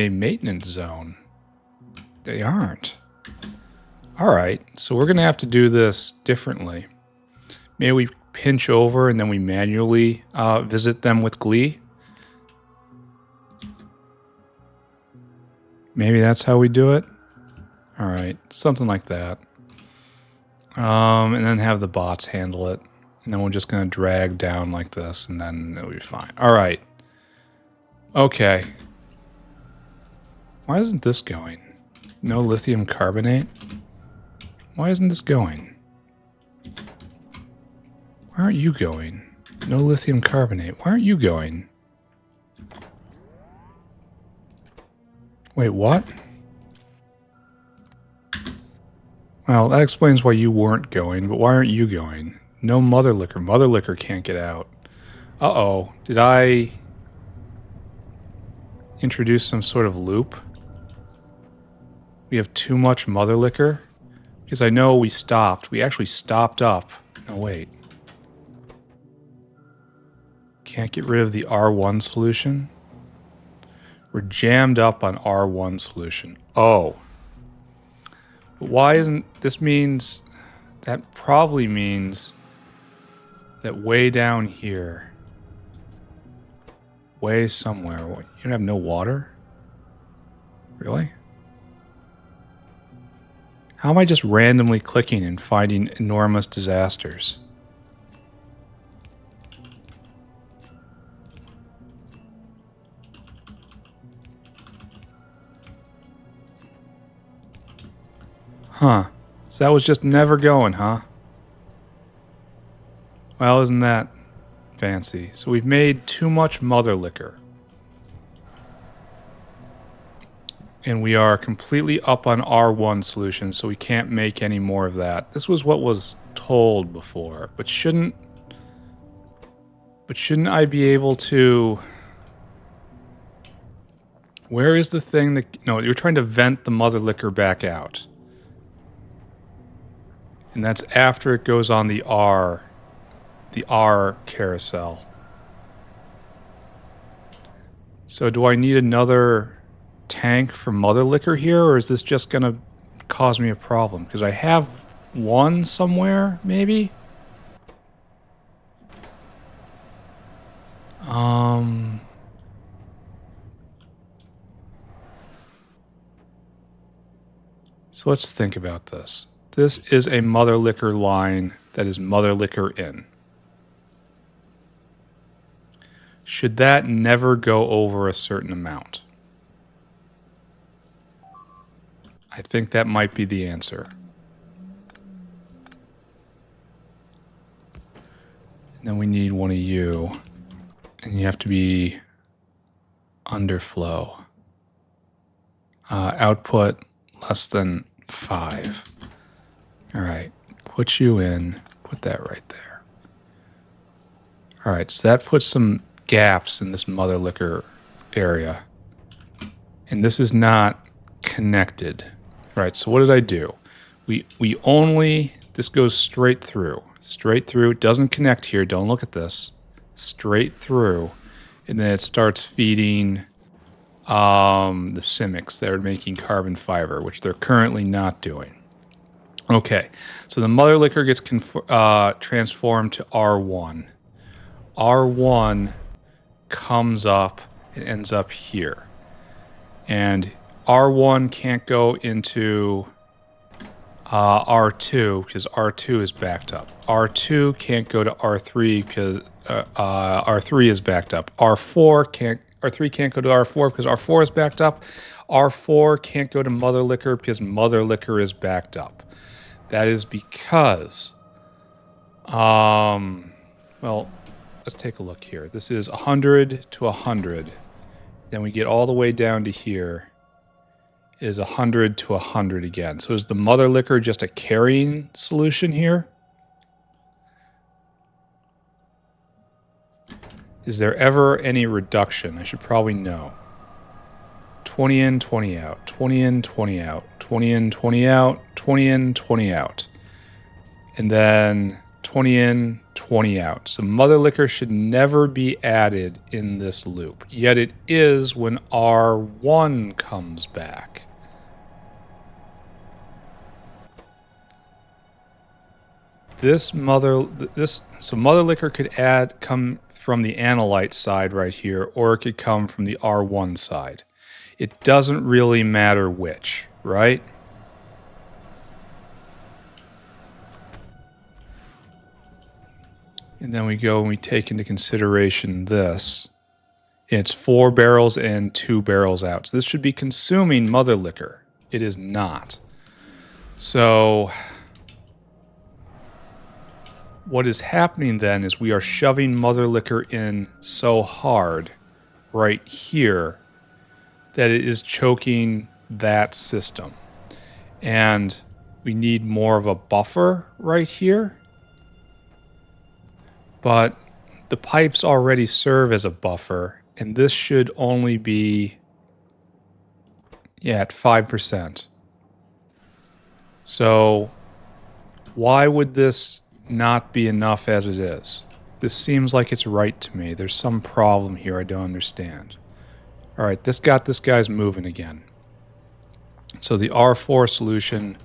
maintenance zone. They aren't. All right, so we're going to have to do this differently. Maybe we pinch over and then we manually visit them with glee. Maybe that's how we do it. All right, something like that. And then have the bots handle it. And then we're just going to drag down like this, and then it'll be fine. All right. Okay. Why isn't this going? No lithium carbonate? Why isn't this going? Why aren't you going? No lithium carbonate. Why aren't you going? Wait, what? Well, that explains why you weren't going, but why aren't you going? No mother liquor. Mother liquor can't get out. Uh-oh. Did I introduce some sort of loop? We have too much mother liquor? Because I know we stopped. We actually stopped up. No, wait. Can't get rid of the R1 solution? We're jammed up on R1 solution. Oh. But why isn't... This means... That probably means that way down here, way somewhere, you don't have no water? Really? How am I just randomly clicking and finding enormous disasters? Huh. So that was just never going, huh? Well, isn't that fancy? So we've made too much mother liquor. And we are completely up on R1 solution, so we can't make any more of that. This was what was told before, but shouldn't I be able to... Where is the thing that... No, you're trying to vent the mother liquor back out. And that's after it goes on the R carousel. So do I need another tank for mother liquor here, or is this just going to cause me a problem? Because I have one somewhere, maybe? So let's think about this. This is a mother liquor line that is mother liquor in. Should that never go over a certain amount? I think that might be the answer. And then we need one of you. And you have to be underflow. Output less than 5. All right, put you in, put that right there. All right, so that puts some gaps in this mother liquor area. And this is not connected. All right, so what did I do? This goes straight through. Straight through, it doesn't connect here, don't look at this. Straight through, and then it starts feeding the Simics that are making carbon fiber, which they're currently not doing. Okay, so the mother liquor gets transformed to R1. R1 comes up and ends up here. And R1 can't go into R2 because R2 is backed up. R2 can't go to R3 because R3 is backed up. R3 can't go to R4 because R4 is backed up. R4 can't go to mother liquor because mother liquor is backed up. That is because, well, let's take a look here. This is 100 to 100. Then we get all the way down to here is 100 to 100 again. So is the mother liquor just a carrying solution here? Is there ever any reduction? I should probably know. 20 in, 20 out, 20 in, 20 out, 20 in, 20 out, 20 in, 20 out. And then 20 in, 20 out. So mother liquor should never be added in this loop. Yet it is when R1 comes back. So mother liquor could come from the analyte side right here, or it could come from the R1 side. It doesn't really matter which, right? And then we go and we take into consideration this. It's 4 barrels in, 2 barrels out. So this should be consuming mother liquor. It is not. So what is happening then is we are shoving mother liquor in so hard right here that it is choking that system. And we need more of a buffer right here. But the pipes already serve as a buffer, and this should only be, yeah, at 5%. So why would this not be enough as it is? This seems like it's right to me. There's some problem here I don't understand. All right, this got this guy's moving again. So the R4 solution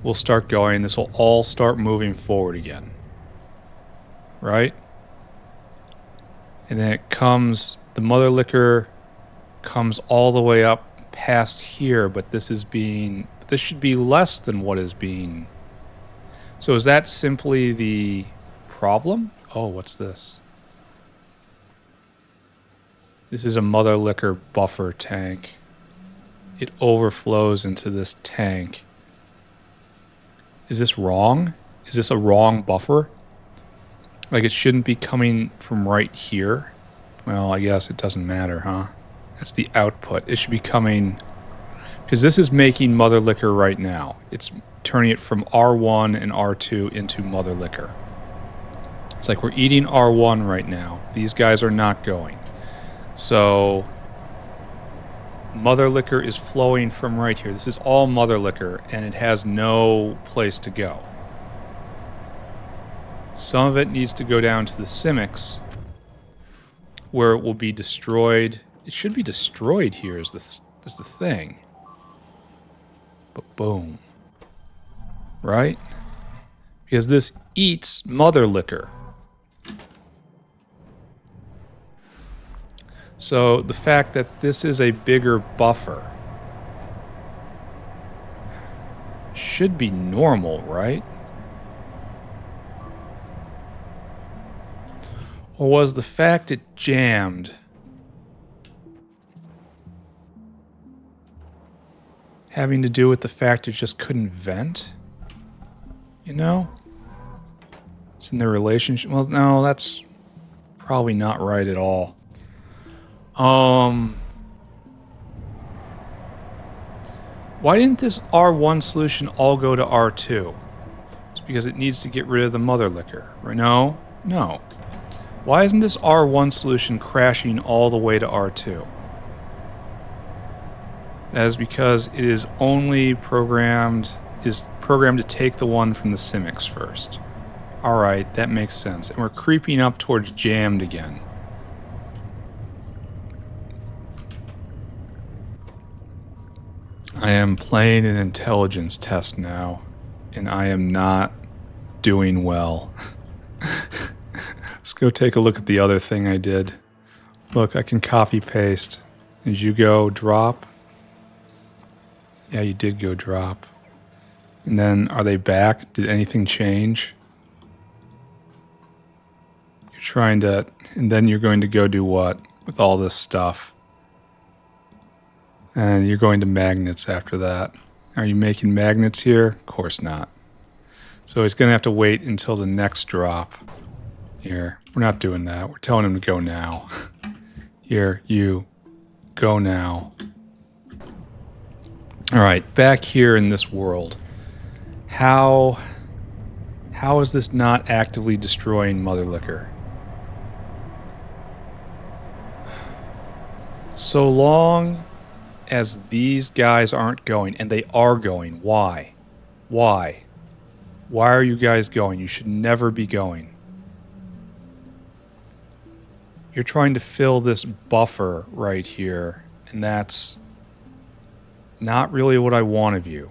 will start going. This will all start moving forward again. Right? And then it comes, the mother liquor comes all the way up past here, but this should be less than what is being. So is that simply the problem? Oh, what's this? This is a mother liquor buffer tank. It overflows into this tank. Is this wrong? Is this a wrong buffer? Like it shouldn't be coming from right here? Well, I guess it doesn't matter, huh? That's the output. It should be coming, because this is making mother liquor right now. It's turning it from R1 and R2 into mother liquor. It's like we're eating R1 right now. These guys are not going. So mother liquor is flowing from right here. This is all mother liquor, and it has no place to go. Some of it needs to go down to the Simics, where it will be destroyed. It should be destroyed here is the thing. But boom. Right? Because this eats mother liquor. So the fact that this is a bigger buffer should be normal, right? Or was the fact it jammed having to do with the fact it just couldn't vent? You know? It's in the relationship. Well, no, that's probably not right at all. Why didn't this R1 solution all go to R2? It's because it needs to get rid of the mother liquor. No. Why isn't this R1 solution crashing all the way to R2? That is because it is only programmed to take the one from the Simics first. Alright, that makes sense. And we're creeping up towards jammed again. I am playing an intelligence test now, and I am not doing well. Let's go take a look at the other thing I did. Look, I can copy paste. Did you go drop? Yeah, you did go drop. And then, are they back? Did anything change? You're trying to, and then you're going to go do what with all this stuff? And you're going to magnets after that. Are you making magnets here? Of course not. So he's going to have to wait until the next drop. Here, we're not doing that. We're telling him to go now. Here, you, go now. All right, back here in this world. How is this not actively destroying mother liquor? So long as these guys aren't going, and they are going, why? Why? Why are you guys going? You should never be going. You're trying to fill this buffer right here, and that's not really what I want of you.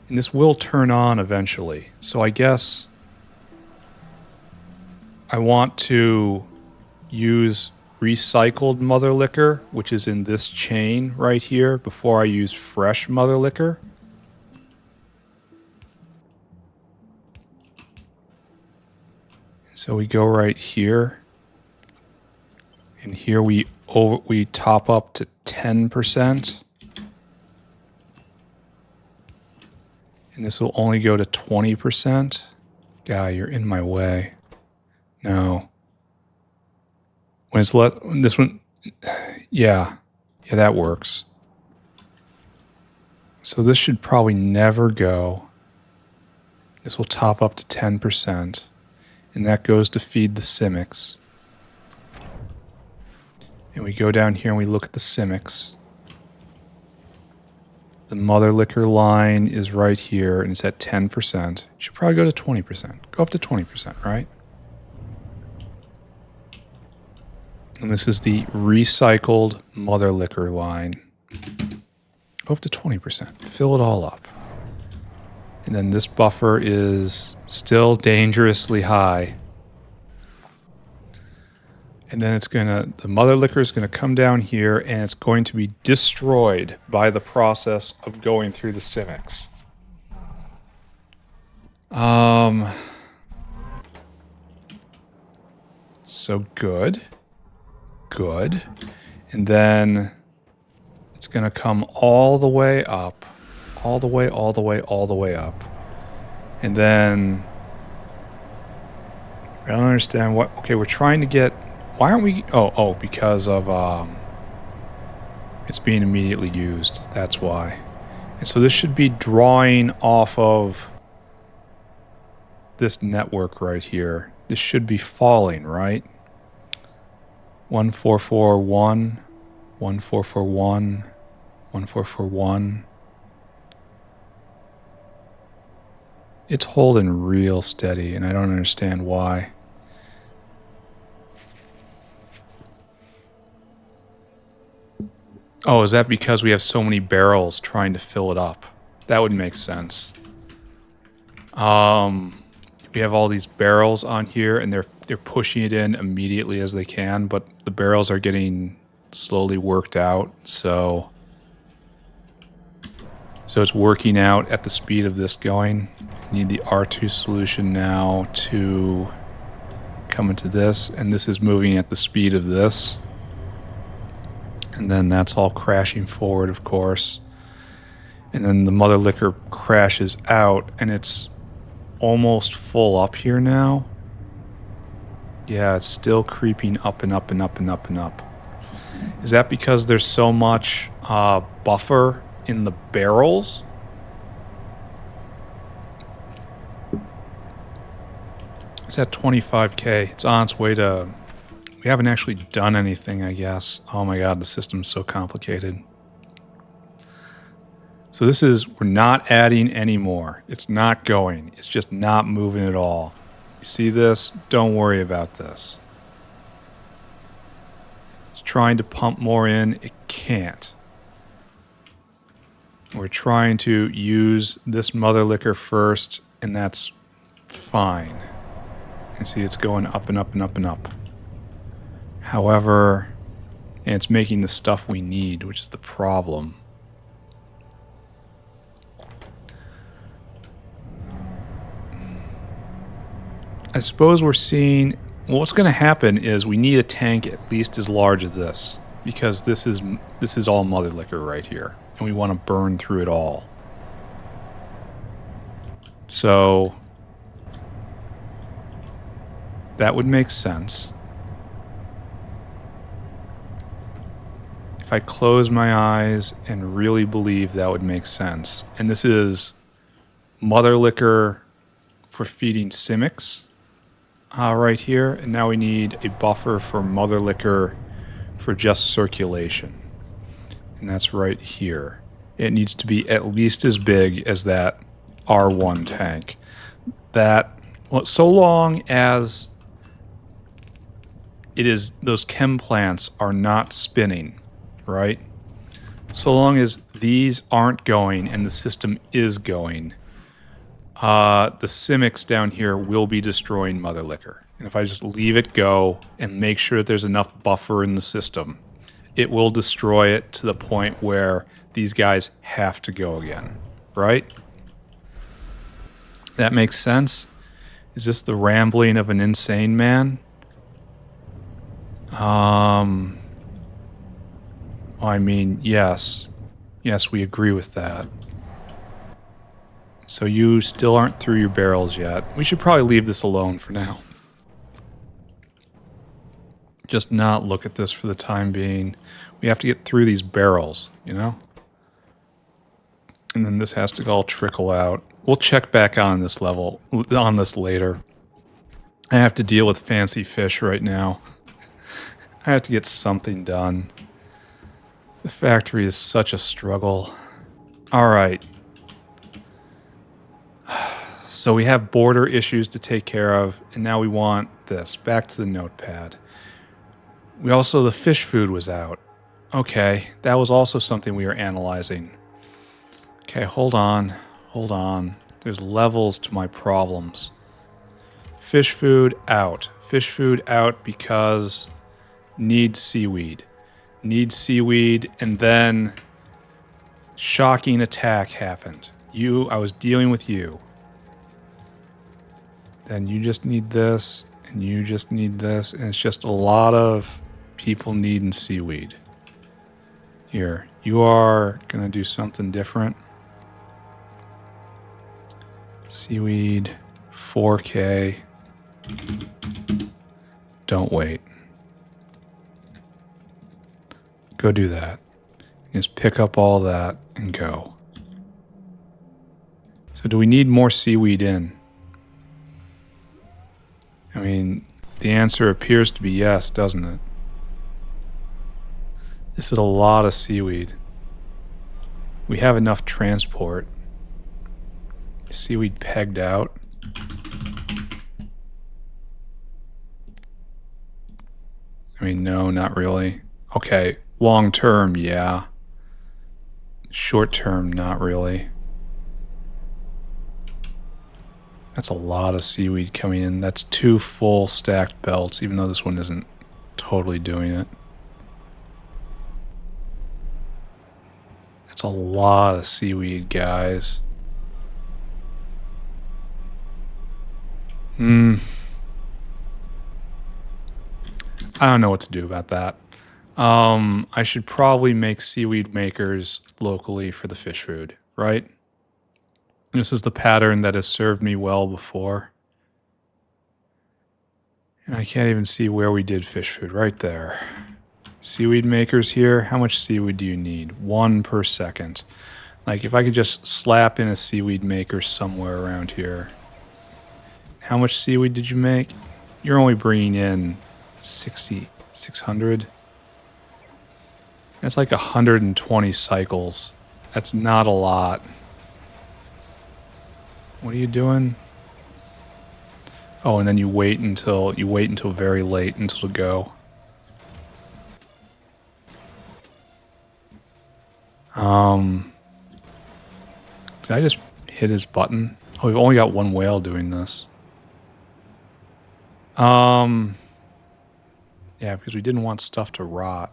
And this will turn on eventually. So I guess I want to use recycled mother liquor, which is in this chain right here, before I use fresh mother liquor. So we go right here, and here we top up to 10%, and this will only go to 20%. Guy, you're in my way. No. When it's this one, yeah, that works. So this should probably never go. This will top up to 10%, and that goes to feed the Simics. And we go down here and we look at the Simics. The mother liquor line is right here, and it's at 10%. Should probably go to 20%. Go up to 20%, right? And this is the recycled mother liquor line. Go up to 20%. Fill it all up. And then this buffer is still dangerously high. And then the mother liquor is going to come down here, and it's going to be destroyed by the process of going through the Simics. So good. Good. And then it's going to come all the way up. All the way up. And then I don't understand what... Okay, we're trying to get... Why aren't we... Oh, because of... it's being immediately used. That's why. And so this should be drawing off of this network right here. This should be falling, right? 1441, 1441, 1441. It's holding real steady, and I don't understand why. Oh, is that because we have so many barrels trying to fill it up? That would make sense. We have all these barrels on here, and they're pushing it in immediately as they can, but the barrels are getting slowly worked out, so it's working out at the speed of this going. Need the R2 solution now to come into this, and this is moving at the speed of this. And then that's all crashing forward, of course. And then the mother liquor crashes out, and it's almost full up here now. Yeah, it's still creeping up and up and up and up and up. Is that because there's so much buffer in the barrels? It's at 25K. It's on its way to... We haven't actually done anything, I guess. Oh my god, the system's so complicated. So this is... We're not adding any more. It's not going. It's just not moving at all. You see this? Don't worry about this. It's trying to pump more in. It can't. We're trying to use this mother liquor first, and that's fine. And see, it's going up and up and up and up. However, and it's making the stuff we need, which is the problem. I suppose we're seeing... Well, what's going to happen is we need a tank at least as large as this, because this is all mother liquor right here, and we want to burn through it all. So that would make sense. If I close my eyes and really believe, that would make sense. And this is mother liquor for feeding Simics right here. And now we need a buffer for mother liquor for just circulation. And that's right here. It needs to be at least as big as that R1 tank. That, well, so long as it is, those chem plants are not spinning, right? So long as these aren't going and the system is going, the Simics down here will be destroying mother liquor. And if I just leave it go and make sure that there's enough buffer in the system, it will destroy it to the point where these guys have to go again, right? That makes sense? Is this the rambling of an insane man? I mean, yes. Yes, we agree with that. So you still aren't through your barrels yet. We should probably leave this alone for now. Just not look at this for the time being. We have to get through these barrels, you know? And then this has to all trickle out. We'll check back on this level, on this later. I have to deal with fancy fish right now. I have to get something done. The factory is such a struggle. All right. So we have border issues to take care of, and now we want this. Back to the notepad. We also, the fish food was out. Okay, that was also something we were analyzing. Okay, hold on. Hold on. There's levels to my problems. Fish food out. Fish food out because needs seaweed. Needs seaweed, and then shocking attack happened. I was dealing with you. Then you just need this, and you just need this, and it's just a lot of people needing seaweed. Here, you are going to do something different. Seaweed, 4K. Don't wait. Go do that. Just pick up all that and go. So do we need more seaweed in? I mean, the answer appears to be yes, doesn't it? This is a lot of seaweed. We have enough transport. Seaweed pegged out. I mean, no, not really. Okay, long term, yeah. Short term, not really. That's a lot of seaweed coming in. That's 2 full stacked belts, even though this one isn't totally doing it. That's a lot of seaweed, guys. I don't know what to do about that. I should probably make seaweed makers locally for the fish food, right? This is the pattern that has served me well before. And I can't even see where we did fish food. Right there. Seaweed makers here. How much seaweed do you need? 1 per second. Like, if I could just slap in a seaweed maker somewhere around here. How much seaweed did you make? You're only bringing in 600. That's like 120 cycles. That's not a lot. What are you doing? Oh, and then you wait until very late until to go. Did I just hit his button? Oh, we've only got 1 whale doing this. Yeah, because we didn't want stuff to rot.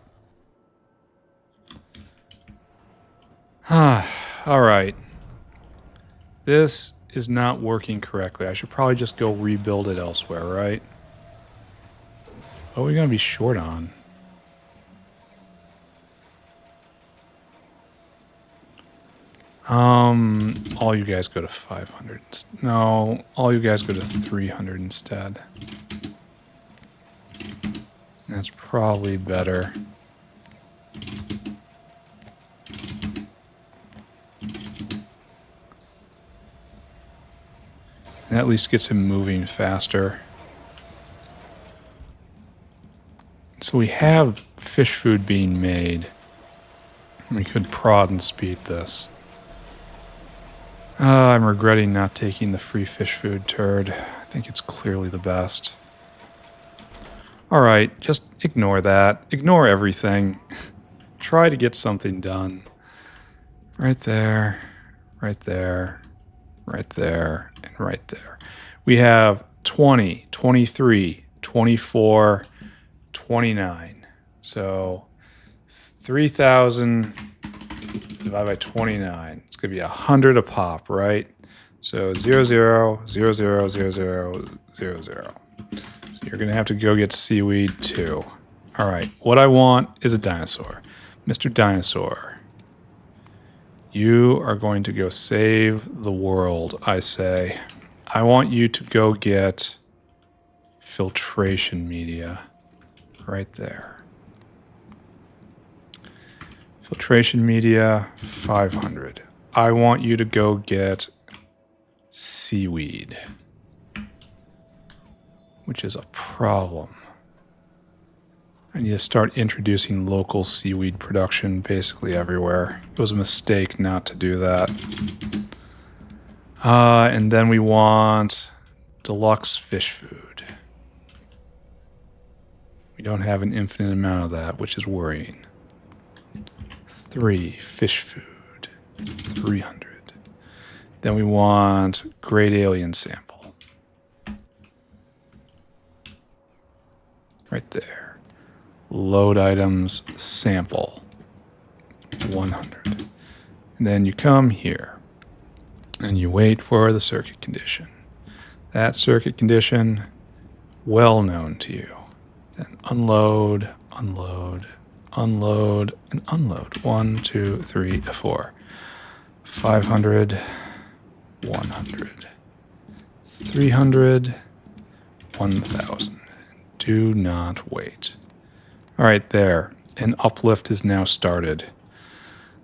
All right. This is not working correctly. I should probably just go rebuild it elsewhere, right? What are we going to be short on? All you guys go to 500. No, all you guys go to 300 instead. That's probably better. That at least gets him moving faster. So we have fish food being made. We could prod and speed this. I'm regretting not taking the free fish food turd. I think it's clearly the best. Alright, just ignore that. Ignore everything. Try to get something done. Right there, right there, right there, and right there. We have 20, 23, 24, 29. So 3,000 divided by 29. It's going to be 100 a pop, right? So 0, 0, 0, 0, 0, 0, 0, 0. So you're going to have to go get seaweed too. All right, what I want is a dinosaur. Mr. Dinosaur, you are going to go save the world, I say. I want you to go get filtration media right there. Filtration media, 500. I want you to go get seaweed, which is a problem. I need to start introducing local seaweed production basically everywhere. It was a mistake not to do that. And then we want deluxe fish food. We don't have an infinite amount of that, which is worrying. 3 fish food, 300. Then we want great alien sample. Right there. Load items, sample, 100. And then you come here and you wait for the circuit condition. That circuit condition, well known to you. Then unload, unload, unload, and unload. 1, 2, 3, 4. 500, 100, 300, 1,000. Do not wait. All right, there. An uplift is now started.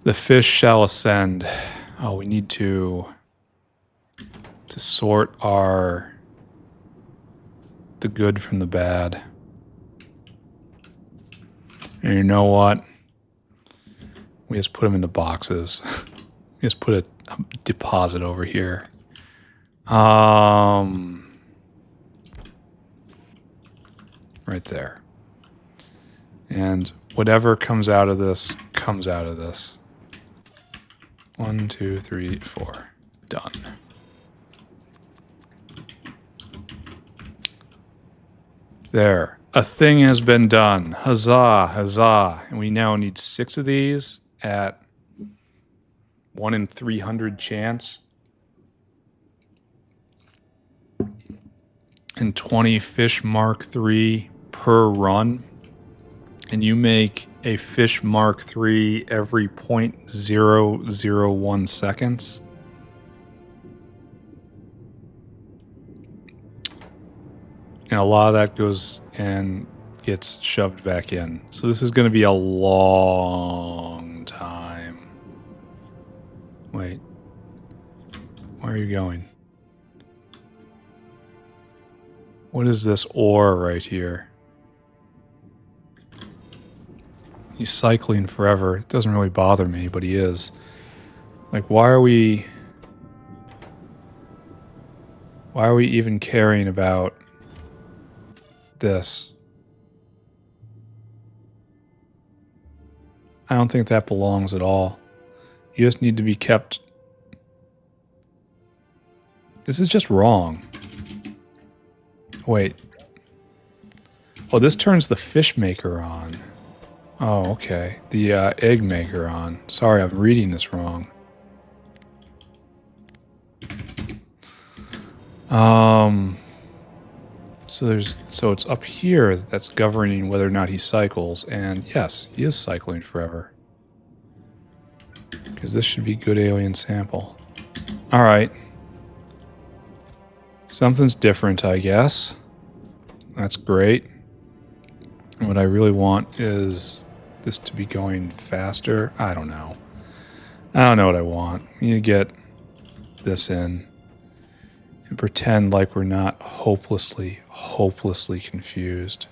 The fish shall ascend. Oh, we need to sort the good from the bad. And you know what? We just put them into boxes. We just put a deposit over here. Right there. And whatever comes out of this, comes out of this. 1, 2, 3, 4. Done. There. A thing has been done. Huzzah, huzzah. And we now need 6 of these at 1 in 300 chance. And 20 fish Mark III per run. And you make a fish Mark III every 0.001 seconds. And a lot of that goes and gets shoved back in. So this is going to be a long time. Wait. Where are you going? What is this ore right here? He's cycling forever. It doesn't really bother me, but he is. Like, why are we even caring about this? I don't think that belongs at all. You just need to be kept. This is just wrong. Wait. Oh, this turns the fish maker on. Oh, okay. The egg maker on. Sorry, I'm reading this wrong. So it's up here that's governing whether or not he cycles, and yes, he is cycling forever. Because this should be good alien sample. Alright. Something's different, I guess. That's great. What I really want is this to be going faster. I don't know. I don't know what I want. We need to get this in and pretend like we're not hopelessly confused.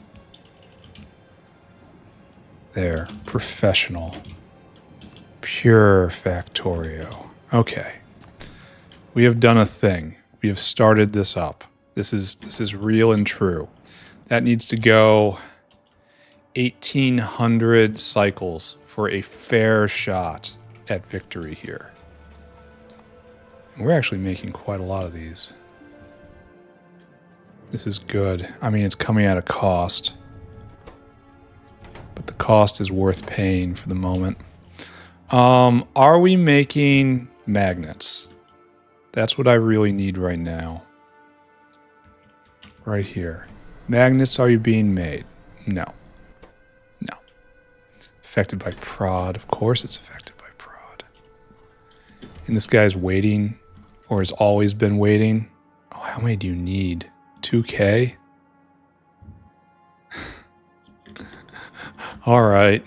There. Professional. Pure Factorio. Okay. We have done a thing. We have started this up. This is real and true. That needs to go 1,800 cycles for a fair shot at victory here. And we're actually making quite a lot of these. This is good. I mean, it's coming at a cost. But the cost is worth paying for the moment. Are we making magnets? That's what I really need right now. Right here. Magnets, are you being made? No. No. Affected by prod. Of course it's affected by prod. And this guy's waiting, or has always been waiting. Oh, how many do you need? 2K? Alright.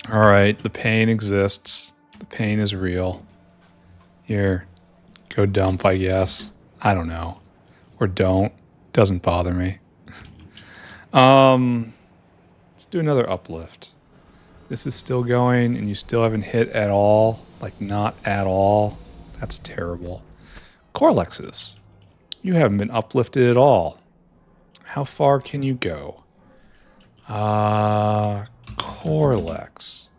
Alright, the pain exists. The pain is real. Here. Go dump, I guess. I don't know. Or don't. Doesn't bother me. Let's do another uplift. This is still going and you still haven't hit at all. Like not at all. That's terrible. Corlexes. You haven't been uplifted at all. How far can you go? Corlex.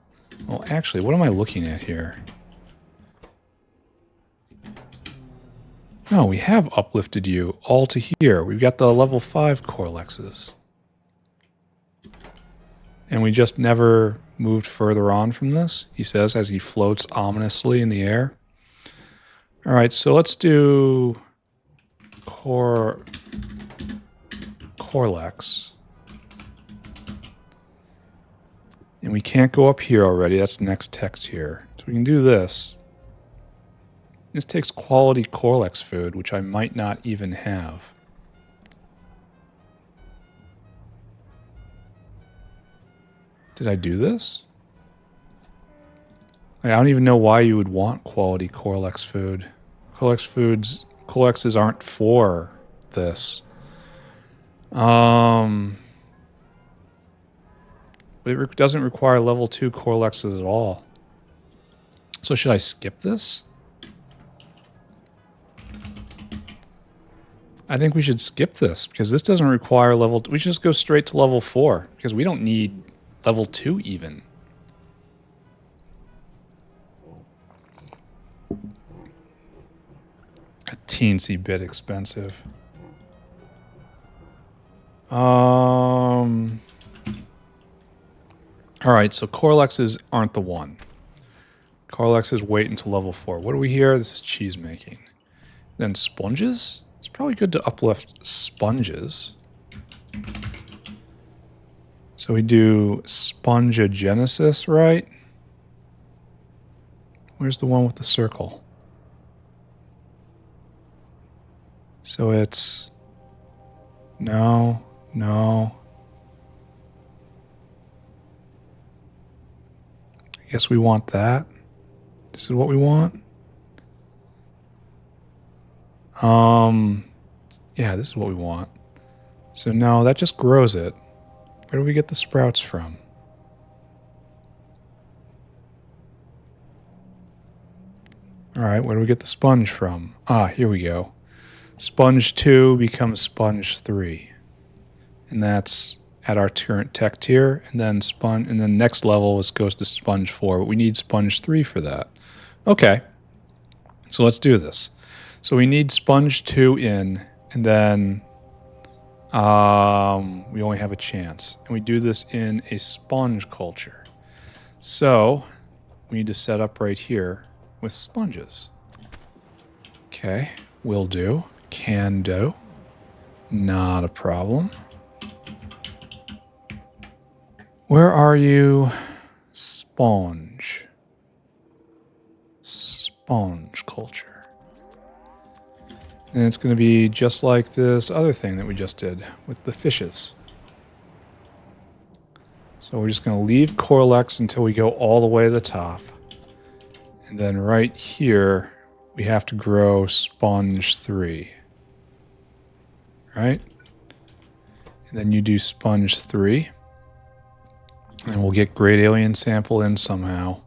Well, actually, what am I looking at here? No, we have uplifted you all to here. We've got the level 5 Corlexes. And we just never moved further on from this, he says, as he floats ominously in the air. All right, so let's do Corlex. And we can't go up here already. That's the next text here. So we can do this. This takes quality Corlex food, which I might not even have. Did I do this? I don't even know why you would want quality Corlex food. Corlexes aren't for this. But it doesn't require level 2 Corlexes at all. So should I skip this? I think we should skip this because this doesn't require level... We should just go straight to level 4 because we don't need level 2 even. A teensy bit expensive. Alright, so Corlexes aren't the one. Corlexes wait until level 4. What do we hear? This is cheese making. Then sponges? It's probably good to uplift sponges. So we do spongogenesis, right? Where's the one with the circle? So it's... No. I guess we want that. This is what we want. Yeah, this is what we want. So no, that just grows it. Where do we get the sprouts from? Alright, where do we get the sponge from? Ah, here we go. Sponge 2 becomes sponge 3. And that's at our current tech tier. And then next level goes to sponge 4. But we need sponge 3 for that. Okay. So let's do this. So we need sponge 2 in, and then we only have a chance. And we do this in a sponge culture. So we need to set up right here with sponges. Okay, will do. Can do. Not a problem. Where are you? Sponge. Sponge culture. And it's going to be just like this other thing that we just did with the fishes. So we're just going to leave Corlex until we go all the way to the top. And then right here, we have to grow sponge 3. Right? And then you do sponge 3. And we'll get great alien sample in somehow.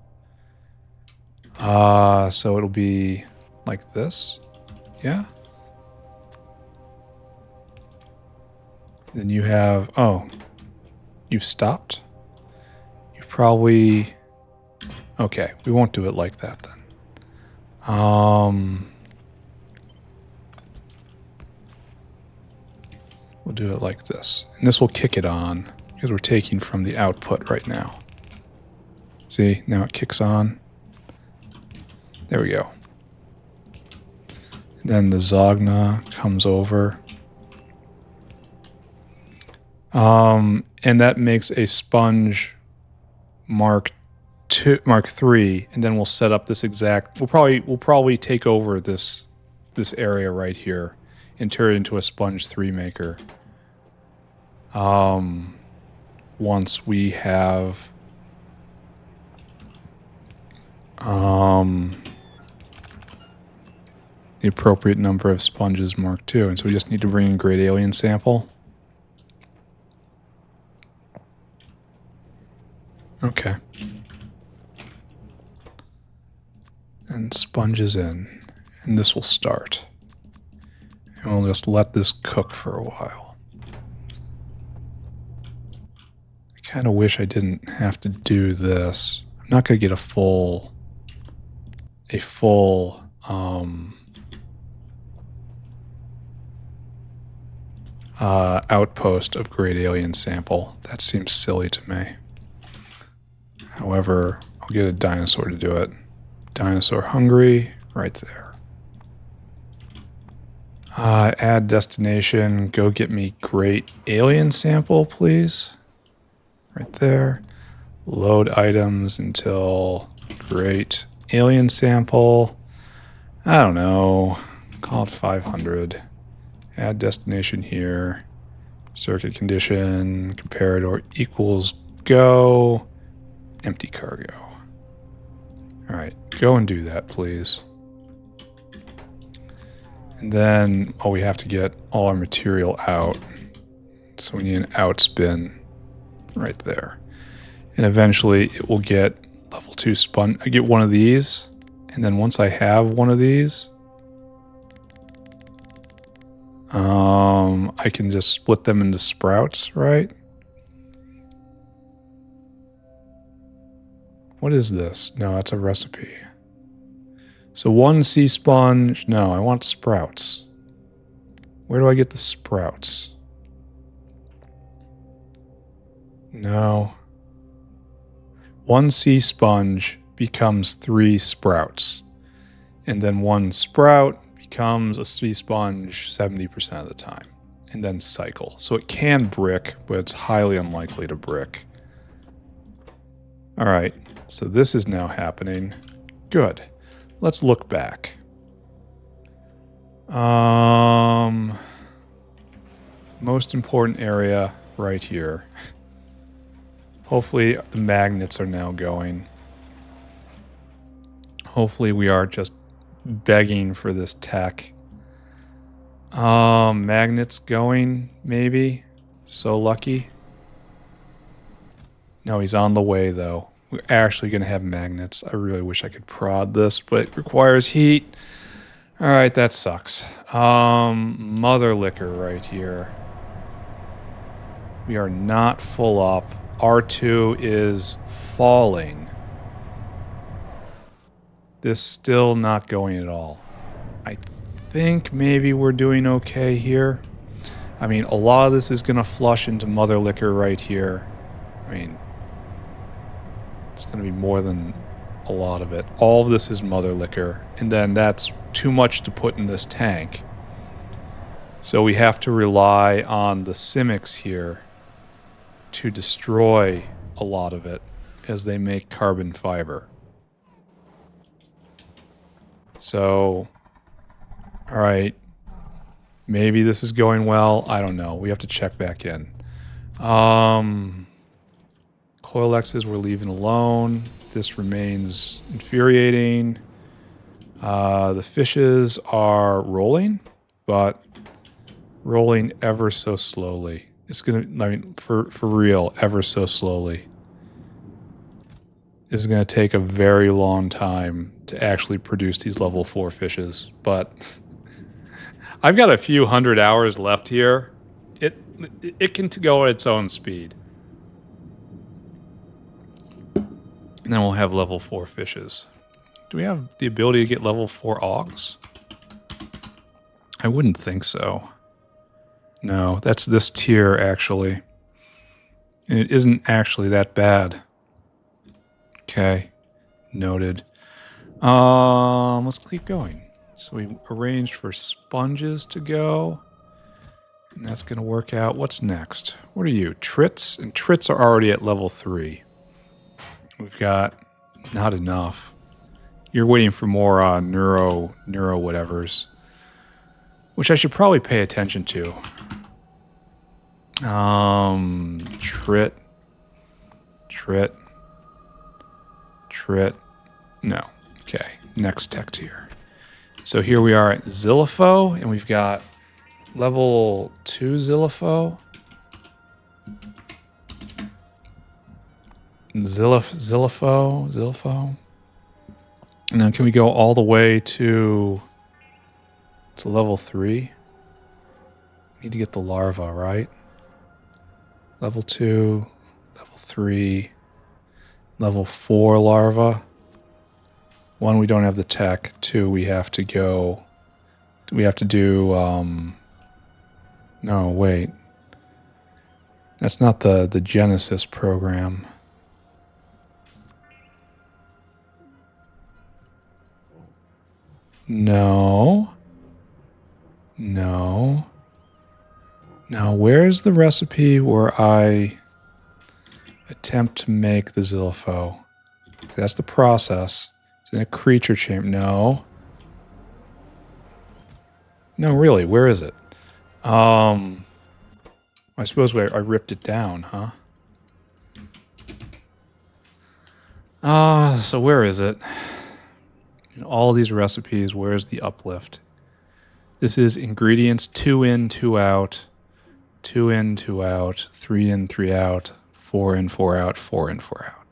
So it'll be like this. Yeah? Then you have... Oh. You've stopped? You probably... Okay, we won't do it like that then. We'll do it like this. And this will kick it on, because we're taking from the output right now. See, now it kicks on. There we go. And then the Zogna comes over. And that makes a sponge Mark 3, and then we'll set up this exact... We'll probably take over this area right here and turn it into a sponge 3 maker. Once we have the appropriate number of sponges Mark II. And so we just need to bring in great alien sample. Okay. And sponges in. And this will start. And we'll just let this cook for a while. I kind of wish I didn't have to do this. I'm not going to get a full outpost of great alien sample. That seems silly to me. However, I'll get a dinosaur to do it. Dinosaur hungry, right there. Add destination, go get me great alien sample, please. Right there. Load items until great alien sample. I don't know. Call it 500. Add destination here. Circuit condition. Comparator equals go. Empty cargo. Alright, go and do that, please. And then, we have to get all our material out. So we need an out spin right there. And eventually it will get level 2 spun. I get one of these. And then once I have one of these, I can just split them into sprouts, right? What is this? No, that's a recipe. So 1 sea sponge. No, I want sprouts. Where do I get the sprouts? No. 1 sea sponge becomes 3 sprouts. And then 1 sprout becomes a sea sponge 70% of the time. And then cycle. So it can brick, but it's highly unlikely to brick. Alright, so this is now happening. Good. Let's look back. Most important area right here. Hopefully the magnets are now going. Hopefully we are just begging for this tech. Magnets going, maybe. So lucky. No, he's on the way though. We're actually going to have magnets. I really wish I could prod this, but it requires heat. Alright, that sucks. Mother liquor right here. We are not full up. R2 is falling. This still not going at all. I think maybe we're doing okay here. I mean, a lot of this is going to flush into mother liquor right here. I mean, it's going to be more than a lot of it. All of this is mother liquor, and then that's too much to put in this tank. So we have to rely on the Simics here to destroy a lot of it as they make carbon fiber. So, alright, maybe this is going well. I don't know. We have to check back in. Coilexes we're leaving alone. This remains infuriating. The fishes are rolling, but rolling ever so slowly. It's gonna, I mean, for real, ever so slowly. This is gonna take a very long time to actually produce these level 4 fishes, but I've got a few hundred hours left here. It can go at its own speed. And then we'll have level 4 fishes. Do we have the ability to get level 4 augs? I wouldn't think so. No, that's this tier, actually. And it isn't actually that bad. Okay. Noted. Let's keep going. So we arranged for sponges to go. And that's going to work out. What's next? What are you? Trits? And trits are already at level 3. We've got not enough. You're waiting for more neuro whatevers, which I should probably pay attention to. Trit. No. Okay. Next tech tier. So here we are at Xyhiphoe, and we've got level 2 Xyhiphoe. Xyhiphoe. And then can we go all the way to level 3? Need to get the larva, right? Level 2, level 3, level 4 larva. 1, we don't have the tech. 2, we have to do, no, wait. That's not the Genesis program. No. Now, where's the recipe where I attempt to make the Xyhiphoe? That's the process. It's in a creature chamber. No, really, where is it? I suppose I ripped it down, huh? So where is it? In all these recipes, where's the uplift? This is ingredients 2 in, 2 out, 2 in, 2 out, 3 in, 3 out, 4 in, 4 out, 4 in, 4 out.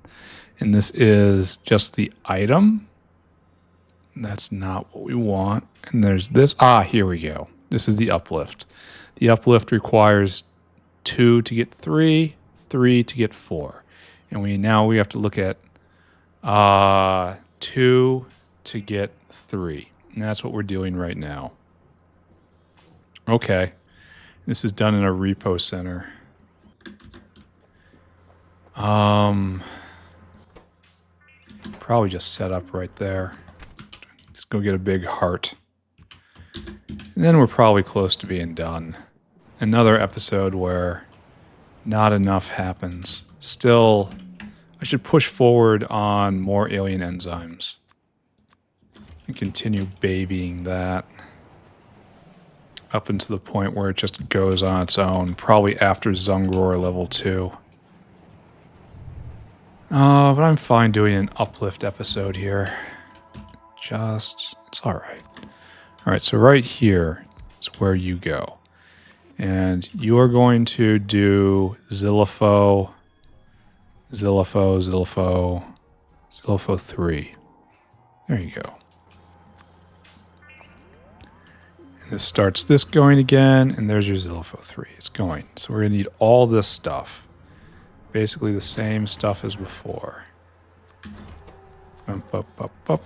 And this is just the item. That's not what we want. And there's this. Here we go. This is the uplift. The uplift requires 2 to get 3, 3 to get 4. And we have to look at 2 to get 3. And that's what we're doing right now. Okay. This is done in a repo center. Probably just set up right there. Just go get a big heart. And then we're probably close to being done. Another episode where not enough happens. Still, I should push forward on more alien enzymes. And continue babying that. Up into the point where it just goes on its own. Probably after Zungroar level 2. But I'm fine doing an uplift episode here. It's alright. Alright, so right here is where you go. And you are going to do Xyhiphoe 3. There you go. This starts this going again, and there's your Xyhiphoe 3. It's going. So we're going to need all this stuff. Basically the same stuff as before. Bump, up, up, up.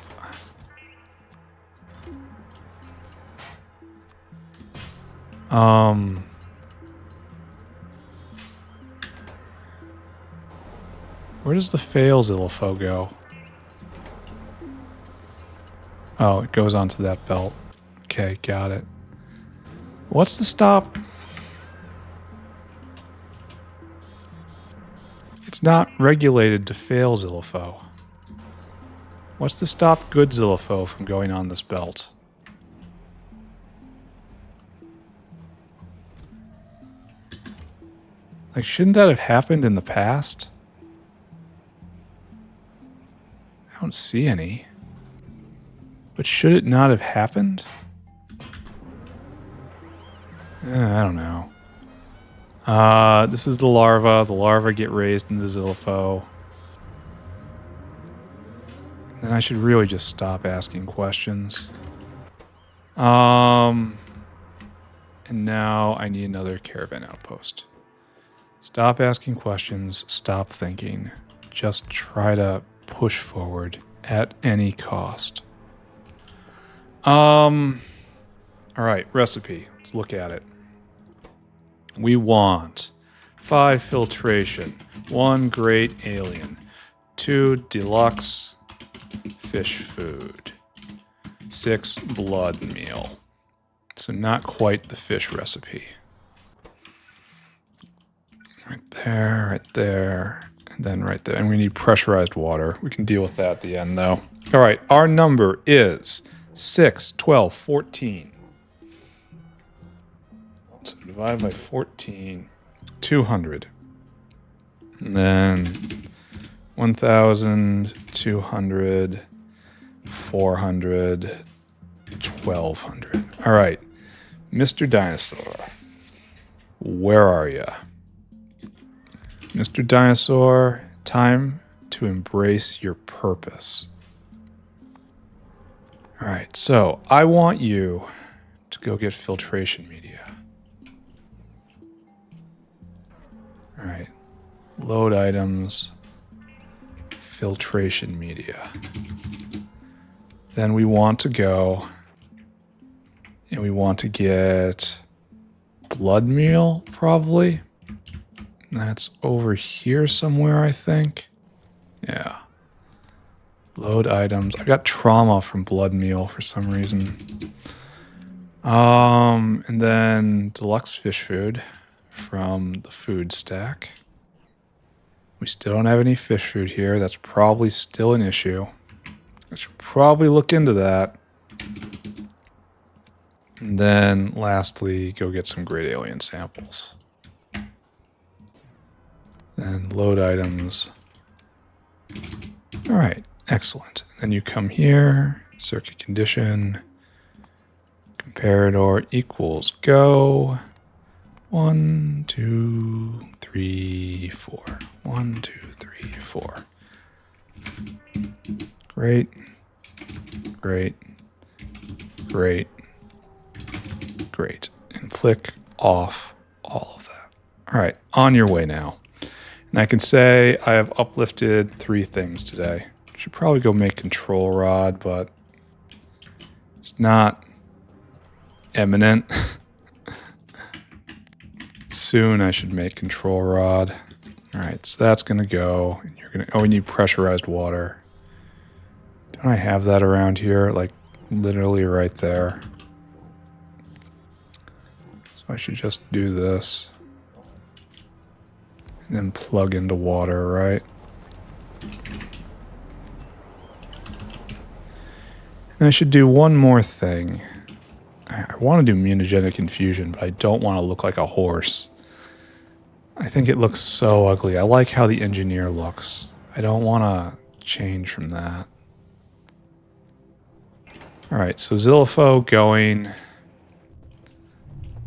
Where does the fail Xyhiphoe go? Oh, it goes onto that belt. Okay, got it. What's the stop? It's not regulated to fail Xyhiphoe. What's to stop good Xyhiphoe from going on this belt? Like, shouldn't that have happened in the past? I don't see any. But should it not have happened? I don't know. This is the larva. The larva get raised into Xyhiphoe. Then I should really just stop asking questions. And now I need another caravan outpost. Stop asking questions. Stop thinking. Just try to push forward at any cost. All right, recipe. Let's look at it. We want 5 filtration, 1 great alien, 2 deluxe fish food, 6 blood meal. So not quite the fish recipe. Right there, and then right there. And we need pressurized water. We can deal with that at the end, though. All right, our number is 6, 12, 14. So divide by 14, 200. And then 1,200, 400, 1200. All right, Mr. Dinosaur, where are you? Mr. Dinosaur, time to embrace your purpose. All right, so I want you to go get filtration media. All right, load items, filtration media. Then we want to go and we want to get blood meal, probably. That's over here somewhere, I think. Yeah. Load items. I got trauma from blood meal for some reason. And then deluxe fish food from the food stack. We still don't have any fish food here. That's probably still an issue. I should probably look into that. And then lastly, go get some great alien samples. Then load items. All right, excellent. Then you come here, circuit condition, comparador equals go. 1, 2, 3, 4. 1, 2, 3, 4. Great, great, great, great. And click off all of that. All right, on your way now. And I can say I have uplifted 3 things today. Should probably go make control rod, but it's not imminent. Soon I should make control rod. All right, so that's gonna go. And you're gonna. Oh, we need pressurized water. Don't I have that around here? Like literally right there. So I should just do this. And then plug into water, right? And I should do one more thing. I want to do mutagenic infusion, but I don't want to look like a horse. I think it looks so ugly. I like how the engineer looks. I don't want to change from that. All right, so Xyhiphoe going.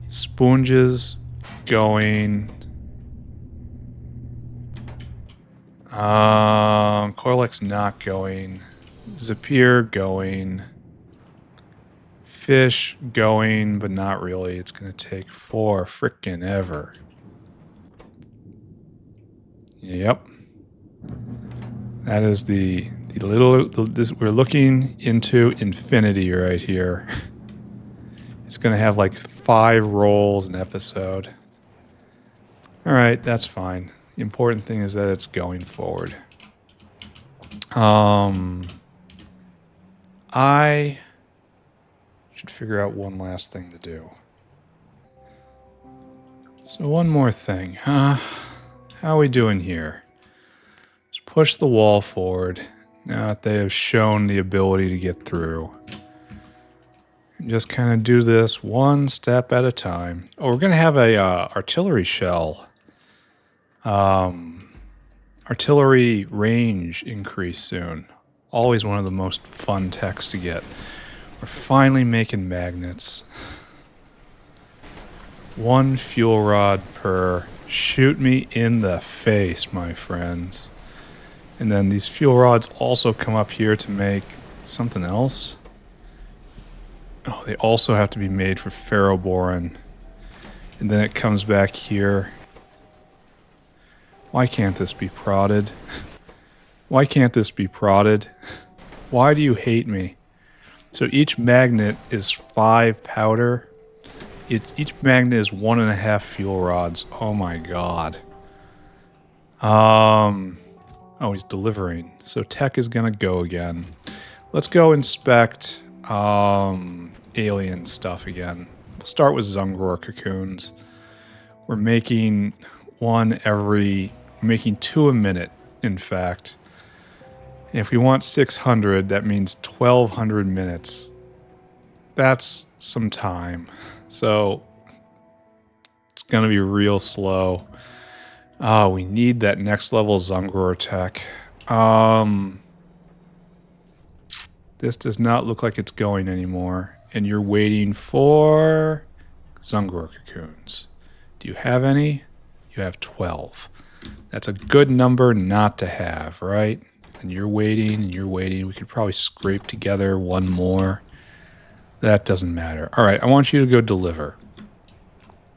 Sponges going. Corlex not going. Zapir going. Fish going, but not really. It's going to take 4 frickin' ever. Yep. That is the little... we're looking into infinity right here. It's going to have like 5 rolls an episode. All right, that's fine. The important thing is that it's going forward. I should figure out one last thing to do. So one more thing. How are we doing here? Let's push the wall forward. Now that they have shown the ability to get through. And just kind of do this one step at a time. Oh, we're going to have a artillery shell. Artillery range increase soon. Always one of the most fun techs to get. We're finally making magnets. 1 fuel rod per. Shoot me in the face, my friends. And then these fuel rods also come up here to make something else. Oh, they also have to be made for ferroboron. And then it comes back here. Why can't this be prodded? Why can't this be prodded? Why do you hate me? So each magnet is 5 powder. Each magnet is 1.5 fuel rods. Oh my god. Oh, he's delivering. So tech is gonna go again. Let's go inspect alien stuff again. We'll start with Zungor cocoons. We're making 2 a minute, in fact. If we want 600, that means 1,200 minutes. That's some time. So it's going to be real slow. We need that next level Zungor tech. This does not look like it's going anymore. and you're waiting for Zungor cocoons. Do you have any? You have 12. That's a good number not to have, right? And you're waiting and you're waiting. We could probably scrape together one more. That doesn't matter. All right, I want you to go deliver.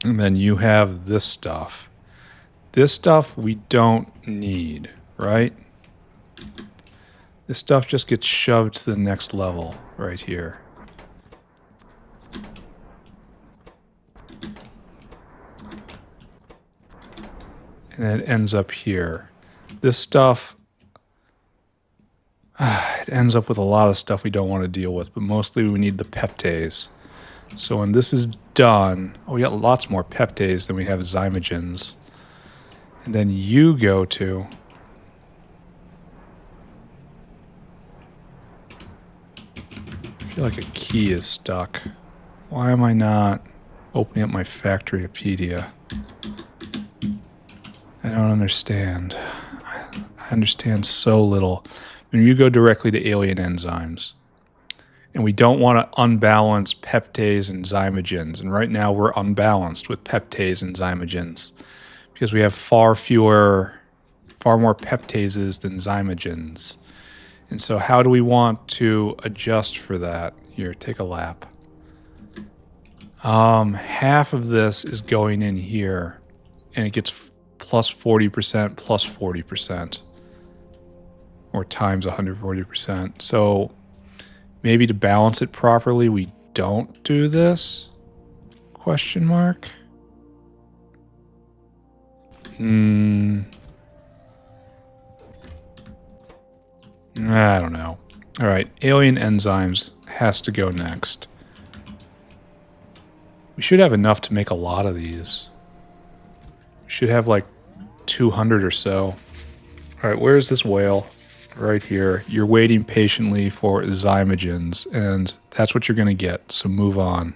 And then you have this stuff. This stuff we don't need, right? This stuff just gets shoved to the next level right here. And then it ends up here. This stuff, it ends up with a lot of stuff we don't want to deal with, but mostly we need the peptase. So when this is done, oh, we got lots more peptase than we have zymogens. And then you go to... I feel like a key is stuck. Why am I not opening up my Factoriopedia? I don't understand. I understand so little. When you go directly to alien enzymes, and we don't want to unbalance peptase and zymogens, and right now we're unbalanced with peptase and zymogens because we have far more peptases than zymogens. And so how do we want to adjust for that? Here, take a lap. Half of this is going in here, and it gets plus 40%, plus 40%, or times 140%. So maybe to balance it properly, we don't do this? Question mark? I don't know. All right, alien enzymes has to go next. We should have enough to make a lot of these. We should have like 200 or so. All right, where's this whale? Right here. You're waiting patiently for zymogens, and that's what you're going to get, so move on.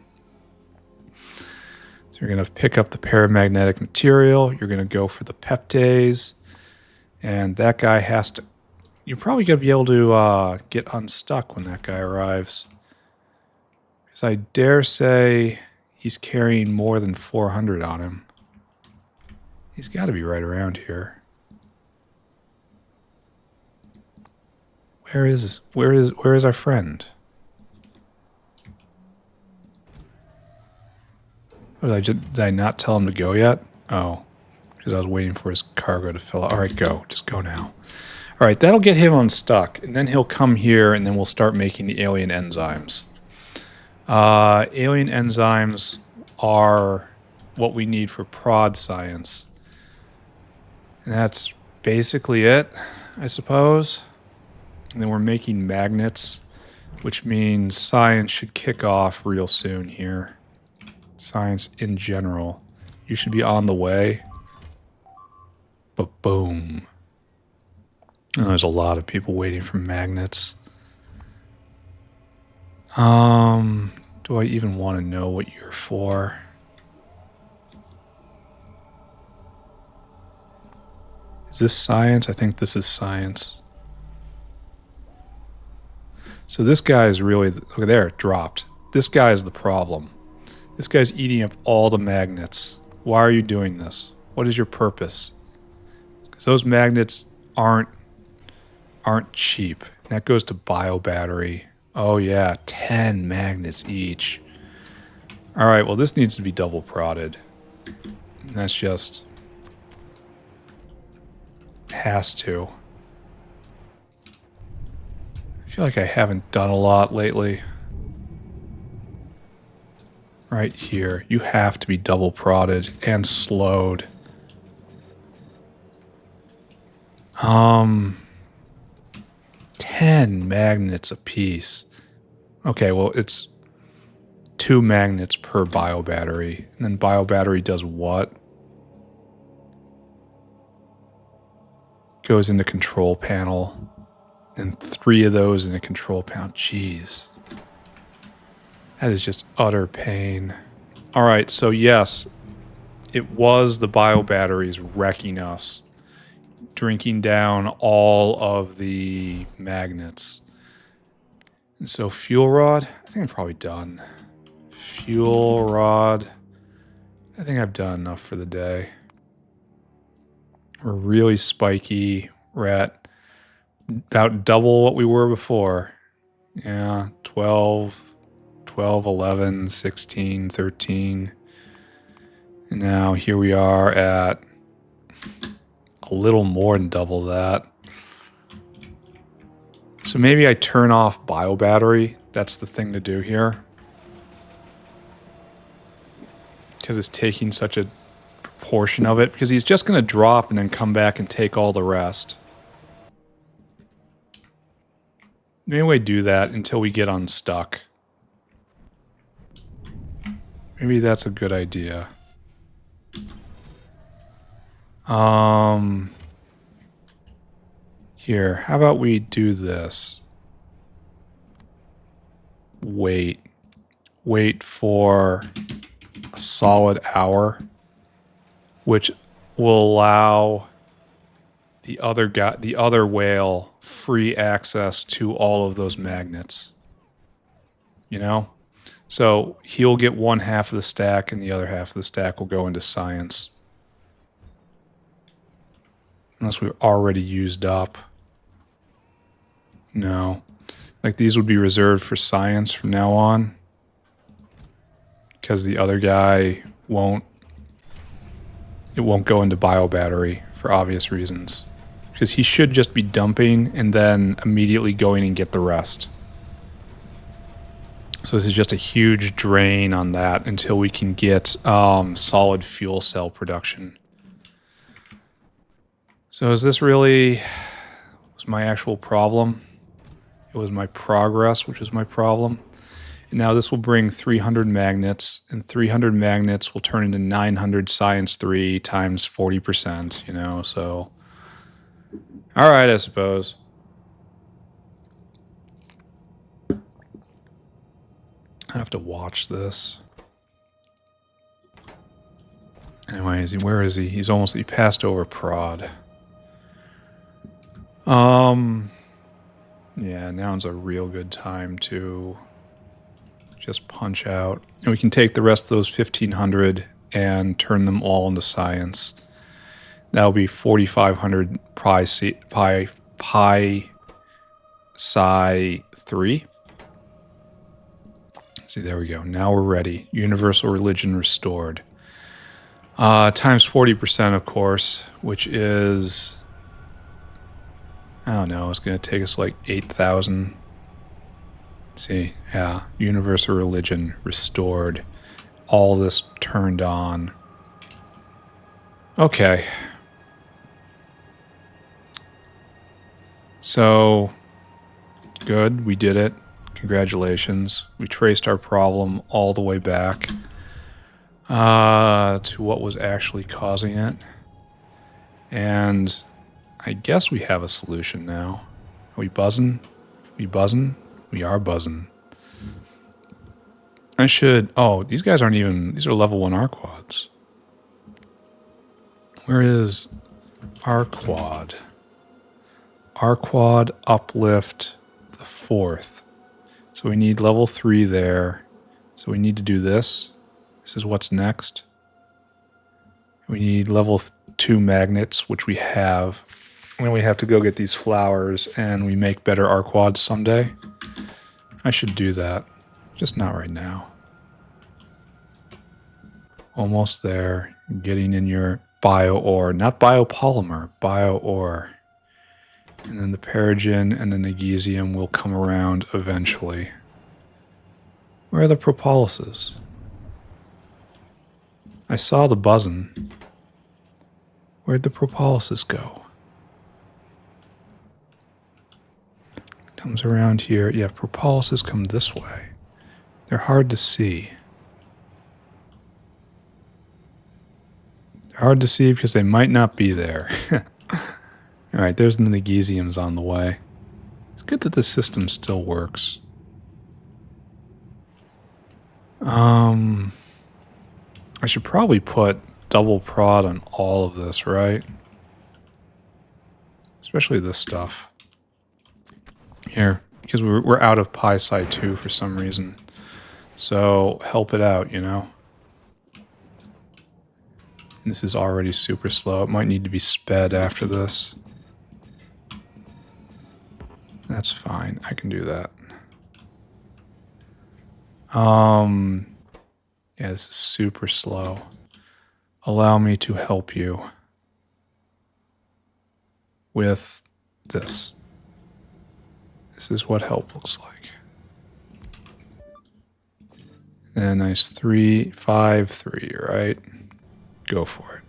So you're going to pick up the paramagnetic material. You're going to go for the peptase, and that guy has to... You're probably going to be able to get unstuck when that guy arrives. Because I dare say he's carrying more than 400 on him. He's got to be right around here. Where is our friend? Did I not tell him to go yet? Oh, because I was waiting for his cargo to fill out. All right, go. Just go now. All right, that'll get him unstuck, and then he'll come here, and then we'll start making the alien enzymes. Alien enzymes are what we need for prod science. And that's basically it, I suppose. And then we're making magnets, which means science should kick off real soon here. Science in general. You should be on the way. But boom. And there's a lot of people waiting for magnets. Do I even want to know what you're for? Is this science? I think this is science. So this guy is really... Look there, it dropped. This guy is the problem. This guy's eating up all the magnets. Why are you doing this? What is your purpose? Because those magnets aren't cheap. That goes to biobattery. Oh yeah, 10 magnets each. All right, well this needs to be double prodded. And that's just... has to. I feel like I haven't done a lot lately. Right here. You have to be double prodded and slowed. 10 magnets a piece. Okay, well, it's 2 magnets per biobattery. And then biobattery does what? Goes into control panel. And 3 of those in a control panel. Jeez. That is just utter pain. All right, so yes, it was the biobatteries wrecking us, drinking down all of the magnets. And so fuel rod, I think I'm probably done. Fuel rod, I think I've done enough for the day. We're really spiky. We're at about double what we were before. Yeah, 12, 11, 16, 13. And now here we are at a little more than double that. So maybe I turn off bio battery. That's the thing to do here. Because it's taking such a proportion of it. Because he's just going to drop and then come back and take all the rest. Anyway, do that until we get unstuck. Maybe that's a good idea. Here, how about we do this? Wait for a solid hour, which will allow the other whale free access to all of those magnets. You know? So he'll get one half of the stack and the other half of the stack will go into science. Unless we've already used up. No. Like these would be reserved for science from now on. Because the other guy won't go into bio battery for obvious reasons. Because he should just be dumping and then immediately going and get the rest. So this is just a huge drain on that until we can get solid fuel cell production. So is this really was my actual problem? It was my progress, which was my problem. And now this will bring 300 magnets, and 300 magnets will turn into 900 science 3 times 40%, you know, so... Alright, I suppose. I have to watch this. Anyway, where is he? He passed over prod. Yeah, now's a real good time to just punch out. And we can take the rest of those 1,500 and turn them all into science. That'll be 4,500 Psi 3. See, there we go. Now we're ready. Universal religion restored. Times 40%, of course, which is... I don't know, it's going to take us like 8,000. See, yeah, universal religion restored. All this turned on. Okay. So, good, we did it. Congratulations. We traced our problem all the way back to what was actually causing it. And... I guess we have a solution now. Are we buzzing? We buzzing? We are buzzing. I should... Oh, these guys aren't even... These are level 1 R-quads. Where is R-quad? R-quad Uplift the 4th. So we need level 3 there. So we need to do this. This is what's next. We need level 2 magnets, which we have... When we have to go get these flowers and we make better R-quads someday. I should do that. Just not right now. Almost there. Getting in your bio ore. Not biopolymer. Bio ore. And then the Perogen and the Negesium will come around eventually. Where are the propolyses? I saw the buzzing. Where'd the propolyses go? Comes around here. Yeah, propolyses come this way. They're hard to see. They're hard to see because they might not be there. Alright, there's the Negesiums on the way. It's good that the system still works. I should probably put double prod on all of this, right? Especially this stuff. Here, because we're out of pi 2 for some reason. So help it out, you know? This is already super slow. It might need to be sped after this. That's fine. I can do that. Yeah, this is super slow. Allow me to help you with this. This is what help looks like. And a nice 3, 5, 3, right? Go for it.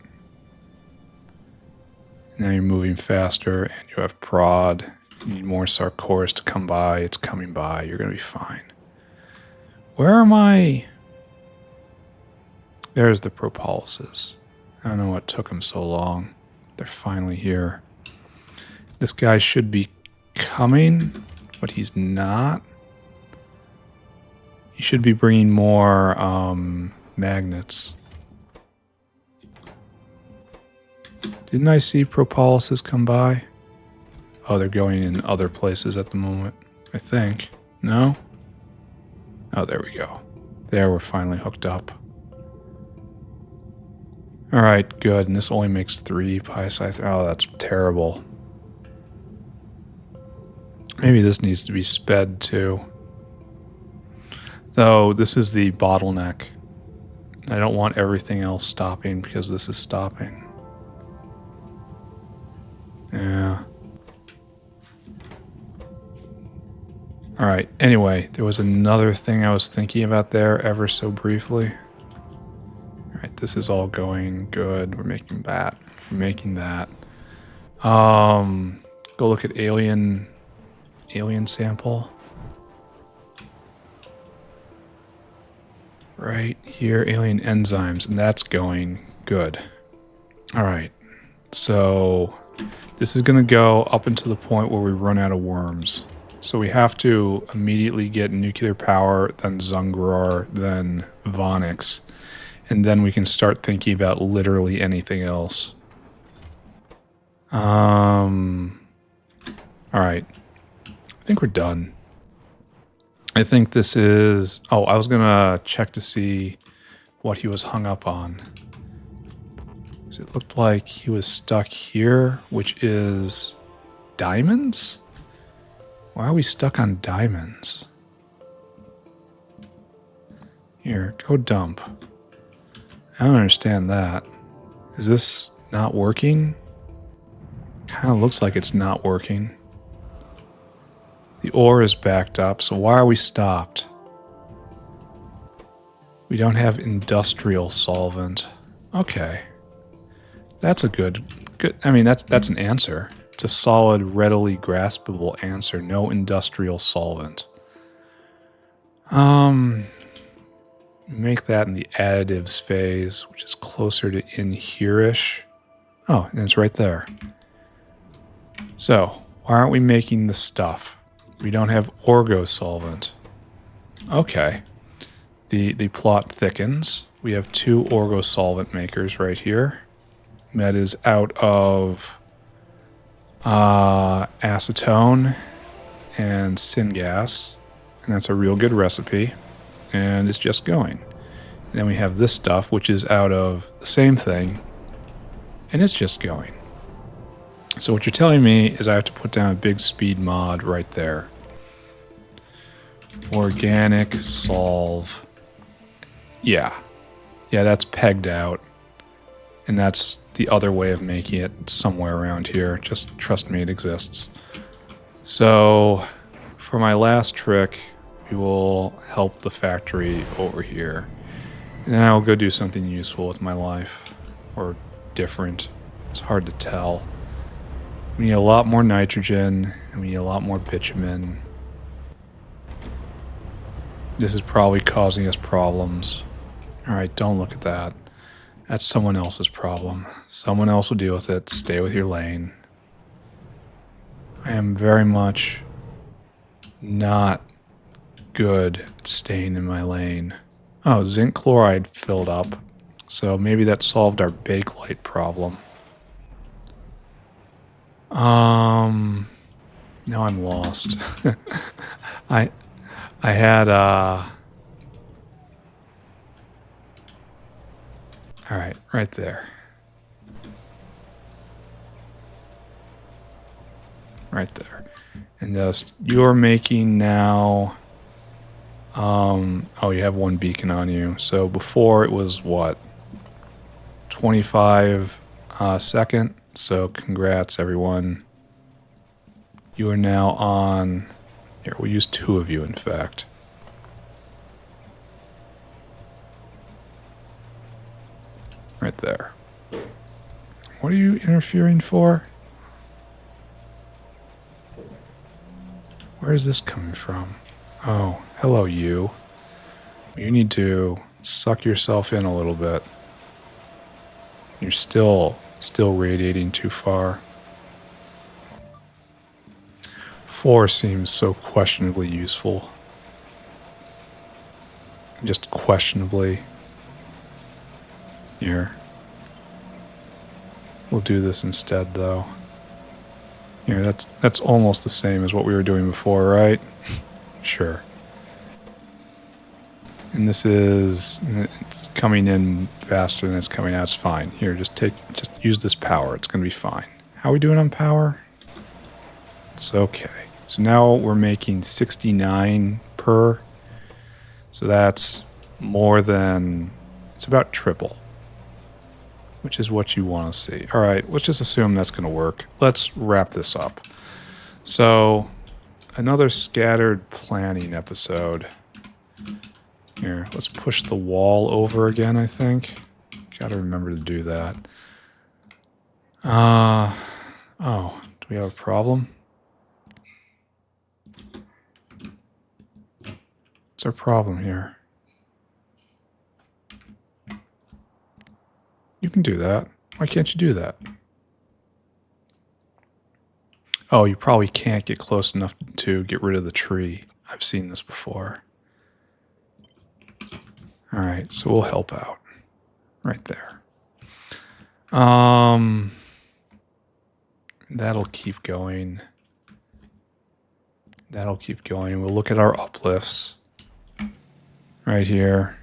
Now you're moving faster and you have prod. You need more Sarkoris to come by. It's coming by. You're going to be fine. Where am I? There's the propolyses. I don't know what took them so long. They're finally here. This guy should be coming, but he's not. He should be bringing more magnets. Didn't I see propolyses come by? Oh, they're going in other places at the moment, I think. No? Oh, there we go. There, we're finally hooked up. Alright, good. And this only makes 3 pi psi. Oh, that's terrible. Maybe this needs to be sped too. Though, this is the bottleneck. I don't want everything else stopping because this is stopping. Yeah. Alright, anyway, there was another thing I was thinking about there ever so briefly. Alright, this is all going good. We're making that. We're making that. Go look at alien sample. Right here, alien enzymes, and that's going good. Alright, so this is going to go up until the point where we run out of worms. So we have to immediately get nuclear power, then Zungror, then Vonix, and then we can start thinking about literally anything else. Alright. I think we're done. I think this is... Oh, I was going to check to see what he was hung up on. So it looked like he was stuck here, which is diamonds? Why are we stuck on diamonds? Here, go dump. I don't understand that. Is this not working? Kind of looks like it's not working. The ore is backed up, so why are we stopped? We don't have industrial solvent. Okay. That's a good, I mean, that's an answer. It's a solid, readily graspable answer. No industrial solvent. Make that in the additives phase, which is closer to in here-ish. Oh, and it's right there. So, why aren't we making the stuff? We don't have orgo solvent. Okay. The plot thickens. We have 2 orgo solvent makers right here. That is out of acetone and syngas, and that's a real good recipe, and it's just going. And then we have this stuff, which is out of the same thing, and it's just going. So what you're telling me is I have to put down a big speed mod right there. Organic solve. Yeah, that's pegged out, and that's the other way of making it somewhere around here. Just trust me, it exists. So for my last trick, we will help the factory over here. And then I'll go do something useful with my life. Or different. It's hard to tell. We need a lot more nitrogen, and we need a lot more bitumen. This is probably causing us problems. Alright, don't look at that. That's someone else's problem. Someone else will deal with it. Stay with your lane. I am very much not good at staying in my lane. Oh, zinc chloride filled up. So maybe that solved our bakelite problem. Now I'm lost. I had all right there. Right there. And just you're making now oh, you have one beacon on you. So before it was what? 25 second. So congrats everyone. You are now on here, we'll use 2 of you in fact. Right there. What are you interfering for? Where is this coming from? Oh, hello you. You need to suck yourself in a little bit. You're still radiating too far. 4 seems so questionably useful. Just questionably. Here. We'll do this instead though. Here, that's almost the same as what we were doing before, right? Sure. And this is, it's coming in faster than it's coming out. It's fine. Here, just use this power. It's going to be fine. How are we doing on power? It's okay. So now we're making 69 per. So that's more than, it's about triple, which is what you want to see. All right, let's just assume that's going to work. Let's wrap this up. So another scattered planning episode. Here, let's push the wall over again, I think. Gotta remember to do that. Oh, do we have a problem? What's our problem here? You can do that. Why can't you do that? Oh, you probably can't get close enough to get rid of the tree. I've seen this before. All right, so we'll help out right there. That'll keep going. That'll keep going. We'll look at our uplifts right here.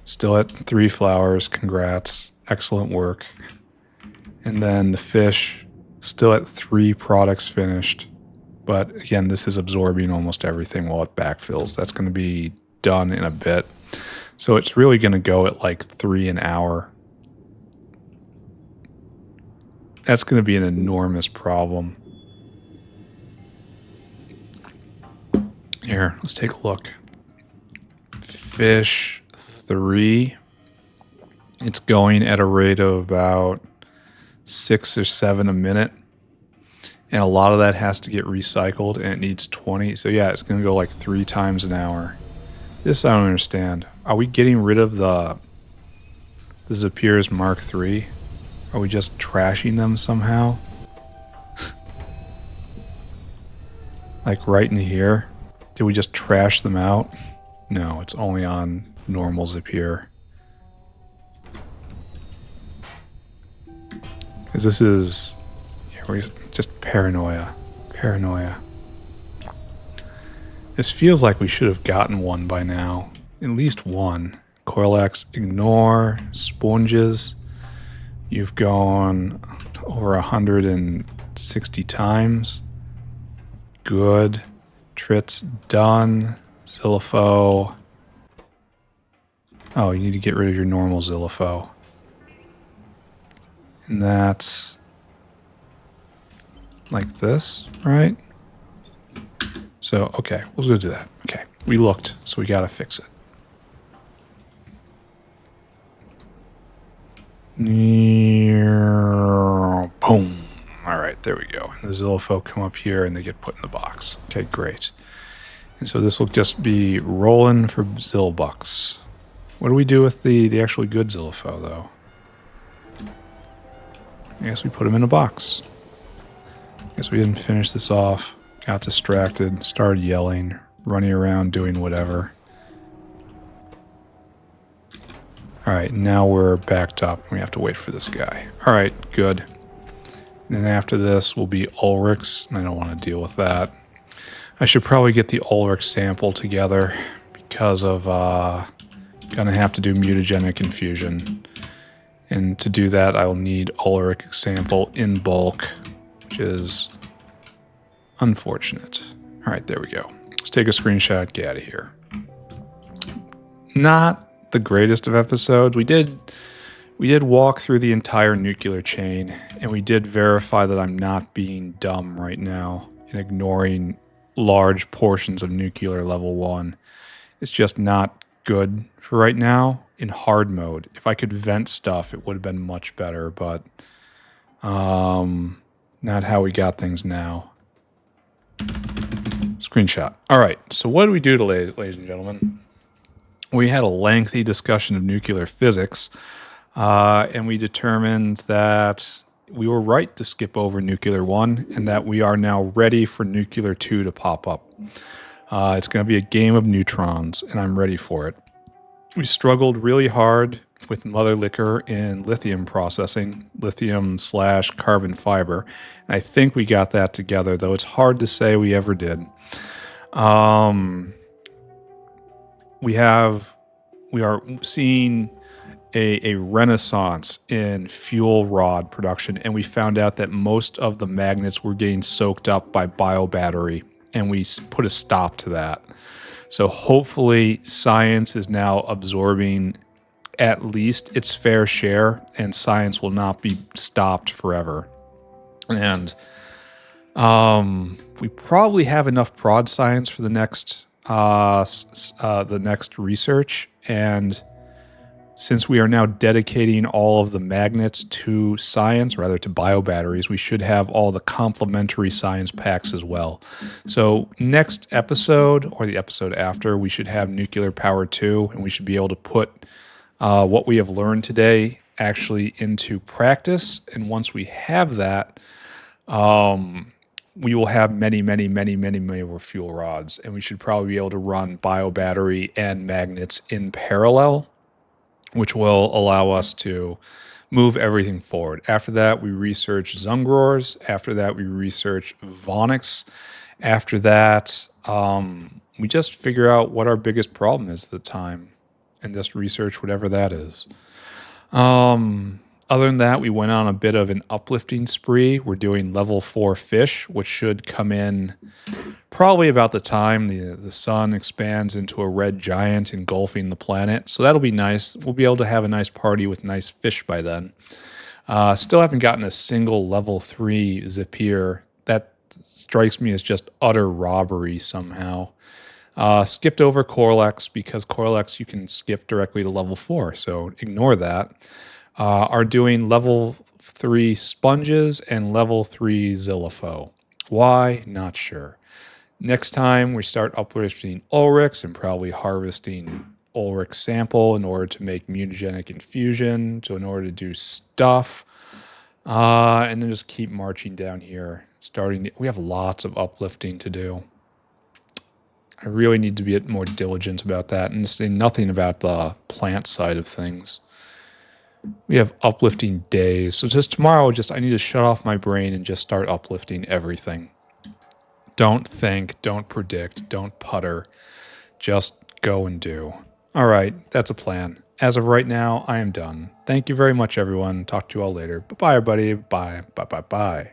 Still at 3 flowers. Congrats. Excellent work. And then the fish, still at 3 products finished. But again, this is absorbing almost everything while it backfills. That's going to be done in a bit. So it's really going to go at like 3 an hour. That's going to be an enormous problem. Here, let's take a look. Fish 3. It's going at a rate of about 6 or 7 a minute. And a lot of that has to get recycled, and it needs 20. So yeah, it's going to go like 3 times an hour. This I don't understand. Are we getting rid of the Zapiers Mark III? Are we just trashing them somehow? Like right in here? Did we just trash them out? No, it's only on normal Zapier. Because this is just paranoia. Paranoia. This feels like we should have gotten one by now. At least one. Coilex, ignore, sponges. You've gone over 160 times. Good. Trits done. Xyhiphoe. Oh, you need to get rid of your normal Xyhiphoe. And that's like this, right? So, okay, we'll go do that. Okay, we looked, so we gotta fix it. Boom. All right, there we go. And the Xyhiphoe come up here and they get put in the box. Okay, great. And so this will just be rolling for Xyhbucks. What do we do with the actually good Xyhiphoe, though? I guess we put him in a box. I guess we didn't finish this off. Got distracted, started yelling, running around doing whatever. Alright, now we're backed up. We have to wait for this guy. Alright, good. And then after this will be Ulrich's, and I don't want to deal with that. I should probably get the Ulrich sample together because of gonna have to do mutagenic infusion. And to do that, I will need Ulrich sample in bulk, which is unfortunate. All right, there we go. Let's take a screenshot, get out of here. Not the greatest of episodes. We did walk through the entire nuclear chain, and we did verify that I'm not being dumb right now and ignoring large portions of nuclear level 1. It's just not good for right now in hard mode. If I could vent stuff, it would have been much better, but not how we got things now. Screenshot. All right, so what did we do today, ladies and gentlemen? We had a lengthy discussion of nuclear physics, and we determined that we were right to skip over nuclear 1 and that we are now ready for nuclear 2 to pop up. It's going to be a game of neutrons, and I'm ready for it. We struggled really hard with mother liquor in lithium processing, lithium/carbon fiber. And I think we got that together, though it's hard to say we ever did. We are seeing a renaissance in fuel rod production, and we found out that most of the magnets were getting soaked up by biobattery, and we put a stop to that. So hopefully science is now absorbing at least its fair share, and science will not be stopped forever. And we probably have enough prod science for the next research, and since we are now dedicating all of the magnets to science, rather to biobatteries, we should have all the complementary science packs as well. So next episode, or the episode after, we should have Nuclear Power 2, and we should be able to put what we have learned today actually into practice. And once we have that, we will have many more fuel rods, and we should probably be able to run biobattery and magnets in parallel, which will allow us to move everything forward. After that, we research Zungrors. After that, we research Vonix. After that, we just figure out what our biggest problem is at the time and just research whatever that is. Other than that, we went on a bit of an uplifting spree. We're doing level 4 fish, which should come in probably about the time the sun expands into a red giant engulfing the planet. So that'll be nice. We'll be able to have a nice party with nice fish by then. Still haven't gotten a single level 3 Xyhiphoe. That strikes me as just utter robbery somehow. Skipped over Corlex because Corlex you can skip directly to level 4, so ignore that. Are doing level 3 sponges and level 3 Xyhiphoe. Why? Not sure. Next time we start uplifting Ulrichs and probably harvesting Ulrich sample in order to make mutagenic infusion, so in order to do stuff. And then just keep marching down here. We have lots of uplifting to do. I really need to be more diligent about that and say nothing about the plant side of things. We have uplifting days. So just tomorrow, I need to shut off my brain and just start uplifting everything. Don't think, don't predict, don't putter. Just go and do. All right, that's a plan. As of right now, I am done. Thank you very much, everyone. Talk to you all later. Bye-bye, everybody. Bye. Bye.